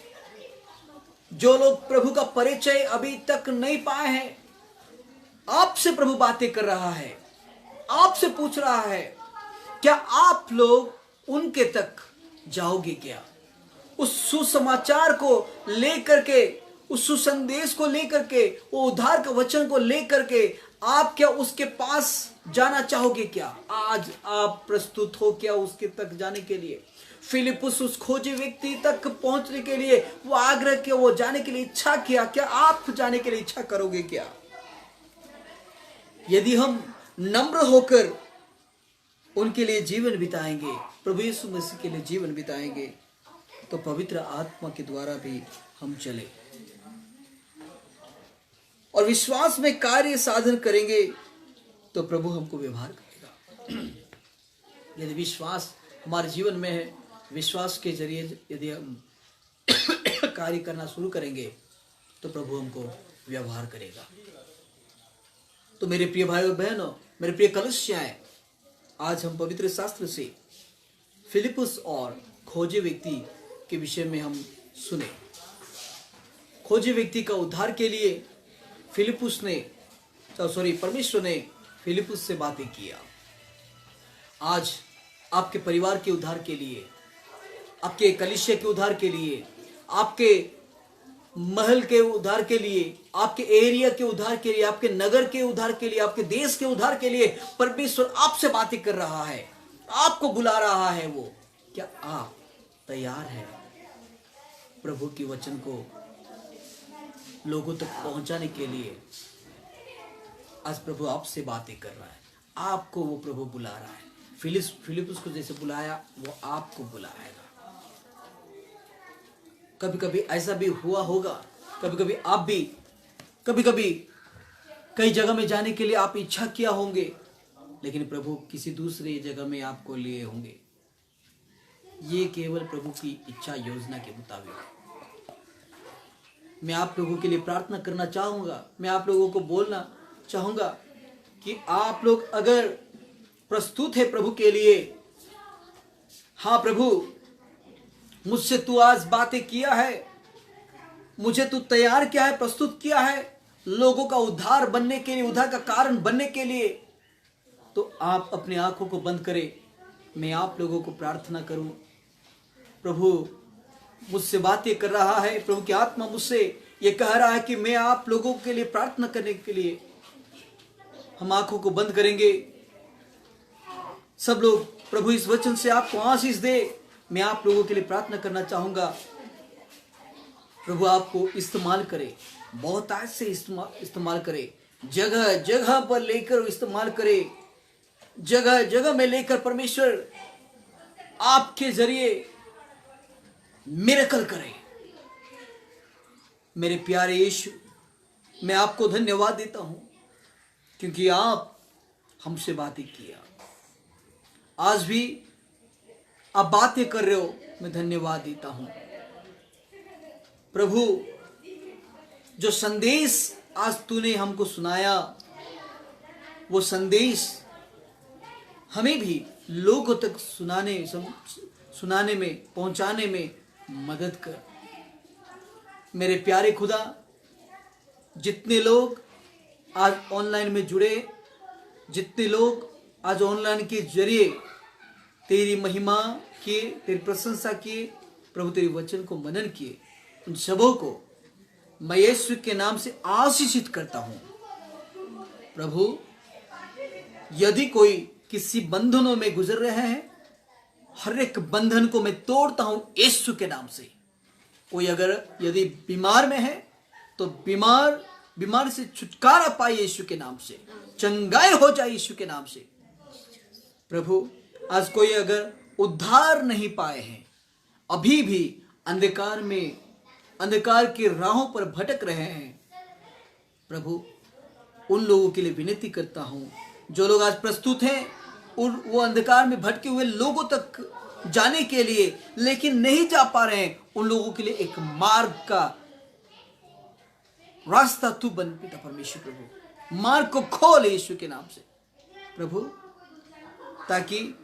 जो लोग प्रभु का परिचय अभी तक नहीं पाए हैं, आपसे प्रभु बातें कर रहा है, आपसे पूछ रहा है, क्या आप लोग उनके तक जाओगे? क्या उस सुसमाचार को लेकर के, उस सुसंदेश को लेकर के, वो उद्धार का वचन को लेकर के आप क्या उसके पास जाना चाहोगे? क्या आज आप प्रस्तुत हो क्या उसके तक जाने के लिए? फिलिपुस उस खोजे व्यक्ति तक पहुंचने के लिए वो आग्रह किया, वो जाने के लिए इच्छा किया। क्या आप जाने के लिए इच्छा करोगे? क्या यदि हम नम्र होकर उनके लिए जीवन बिताएंगे, प्रभु यीशु मसीह के लिए जीवन बिताएंगे, तो पवित्र आत्मा के द्वारा भी हम चले और विश्वास में कार्य साधन करेंगे तो प्रभु हमको व्यवहार करेगा। यदि विश्वास हमारे जीवन में है, विश्वास के जरिए यदि हम कार्य करना शुरू करेंगे तो प्रभु हमको व्यवहार करेगा। तो मेरे प्रिय भाइयों बहनों, मेरे प्रिय कलीसियाएं, आज हम पवित्र शास्त्र से फिलिपुस और खोजे व्यक्ति के विषय में हम सुने। खोजे व्यक्ति का उद्धार के लिए परमेश्वर ने फिलिपुस से बातें किया। आज आपके परिवार के उद्धार के लिए, आपके कलीसिया के उद्धार के लिए, आपके महल के उद्धार के लिए, आपके एरिया के उद्धार के लिए, आपके नगर के उद्धार के लिए, आपके देश के उद्धार के लिए परमेश्वर आपसे बातें कर रहा है, आपको बुला रहा है। वो क्या आप तैयार हैं प्रभु की वचन को लोगों तक पहुंचाने के लिए? आज प्रभु आपसे बातें कर रहा है, आपको वो प्रभु बुला रहा है। फिलिपुस को जैसे बुलाया वो आपको बुलाएगा। कभी कभी ऐसा भी हुआ होगा, कभी कभी आप भी कई जगह में जाने के लिए आप इच्छा किया होंगे, लेकिन प्रभु किसी दूसरे जगह में आपको लिए होंगे। ये केवल प्रभु की इच्छा योजना के मुताबिक। मैं आप लोगों के लिए प्रार्थना करना चाहूंगा, मैं आप लोगों को बोलना चाहूंगा कि आप लोग अगर प्रस्तुत है प्रभु के लिए, हाँ प्रभु मुझसे तू आज बातें किया है, मुझे तू तैयार किया है, प्रस्तुत किया है लोगों का उद्धार बनने के लिए, उद्धार का कारण बनने के लिए, तो आप अपनी आंखों को बंद करें। मैं आप लोगों को प्रार्थना करूं। प्रभु मुझसे बातें कर रहा है, प्रभु की आत्मा मुझसे ये कह रहा है कि मैं आप लोगों के लिए प्रार्थना करने के लिए। हम आंखों को बंद करेंगे सब लोग। प्रभु इस वचन से आपको आशीष दे। मैं आप लोगों के लिए प्रार्थना करना चाहूंगा। प्रभु आपको इस्तेमाल करे, बहुत आज से इस्तेमाल करे, जगह जगह पर लेकर इस्तेमाल करे, जगह जगह में लेकर परमेश्वर आपके जरिए मिरेकल करे। मेरे प्यारे यीशु, मैं आपको धन्यवाद देता हूं क्योंकि आप हमसे बातें किया। आज भी आप बातें कर रहे हो, मैं धन्यवाद देता हूं। प्रभु जो संदेश आज तूने हमको सुनाया, वो संदेश हमें भी लोगों तक सुनाने में, पहुंचाने में मदद कर। मेरे प्यारे खुदा, जितने लोग आज ऑनलाइन में जुड़े, जितने लोग आज ऑनलाइन के जरिए तेरी महिमा किए, तेरी प्रशंसा किए, प्रभु तेरे वचन को मनन किए, उन सबों को मैं यीशु के नाम से आशीषित करता हूं। प्रभु यदि कोई किसी बंधनों में गुजर रहे हैं, हर एक बंधन को मैं तोड़ता हूं यीशु के नाम से। कोई अगर यदि बीमार में है तो बीमार से छुटकारा पाए यीशु के नाम से, चंगाई हो जाए यीशु के नाम से। प्रभु आज कोई अगर उद्धार नहीं पाए हैं, अभी भी अंधकार की राहों पर भटक रहे हैं, प्रभु उन लोगों के लिए विनती करता हूं जो लोग आज प्रस्तुत हैं वो अंधकार में भटके हुए लोगों तक जाने के लिए लेकिन नहीं जा पा रहे हैं, उन लोगों के लिए एक मार्ग का रास्ता तू बन पिता परमेश्वर। प्रभु मार्ग को खोल यीशु के नाम से प्रभु, ताकि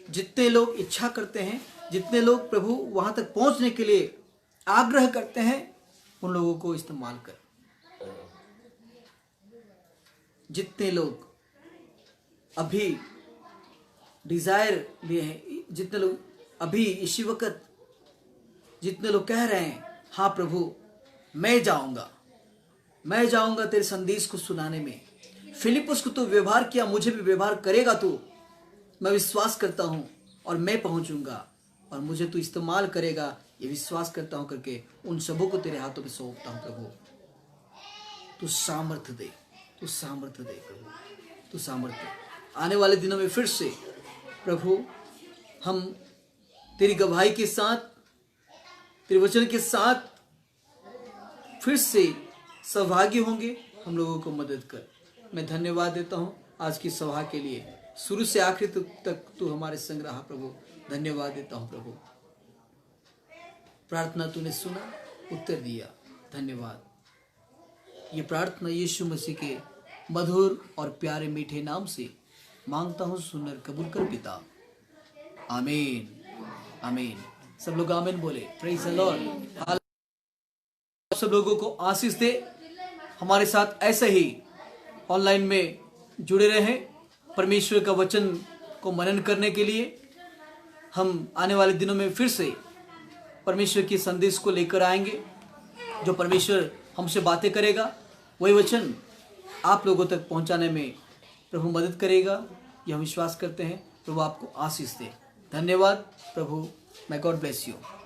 जितने लोग इच्छा करते हैं, जितने लोग प्रभु वहां तक पहुंचने के लिए आग्रह करते हैं, उन लोगों को इस्तेमाल कर। जितने लोग अभी डिजायर लिए हैं, जितने लोग अभी इसी वक्त, जितने लोग कह रहे हैं हाँ प्रभु मैं जाऊंगा तेरे संदेश को सुनाने में। फिलिपुस को तू व्यवहार किया, मुझे भी व्यवहार करेगा तू। मैं विश्वास करता हूं और मैं पहुंचूंगा और मुझे तू इस्तेमाल करेगा, ये विश्वास करता हूं करके उन सबों को तेरे हाथों में सौंपता हूं। प्रभु तू सामर्थ्य दे प्रभु, तू सामर्थ्य। आने वाले दिनों में फिर से प्रभु हम तेरी गवाही के साथ, तेरे वचन के साथ फिर से सहभागी होंगे। हम लोगों को मदद कर। मैं धन्यवाद देता हूं आज की सभा के लिए, शुरू से आखिर तक तू हमारे संग रहा प्रभु। धन्यवाद देता हूं प्रभु। प्रार्थना तूने सुना, उत्तर दिया, धन्यवाद। ये प्रार्थना यीशु मसीह के मधुर और प्यारे मीठे नाम से मांगता हूं, सुनकर कबूल कर पिता, आमीन। आमीन। सब लोग आमीन बोले। Praise the Lord. सब लोगों को आशीष दे। हमारे साथ ऐसे ही ऑनलाइन में जुड़े रहें। परमेश्वर का वचन को मनन करने के लिए हम आने वाले दिनों में फिर से परमेश्वर की संदेश को लेकर आएंगे। जो परमेश्वर हमसे बातें करेगा वही वचन आप लोगों तक पहुंचाने में प्रभु मदद करेगा, यह हम विश्वास करते हैं। प्रभु आपको आशीष दे। धन्यवाद प्रभु। may God bless you।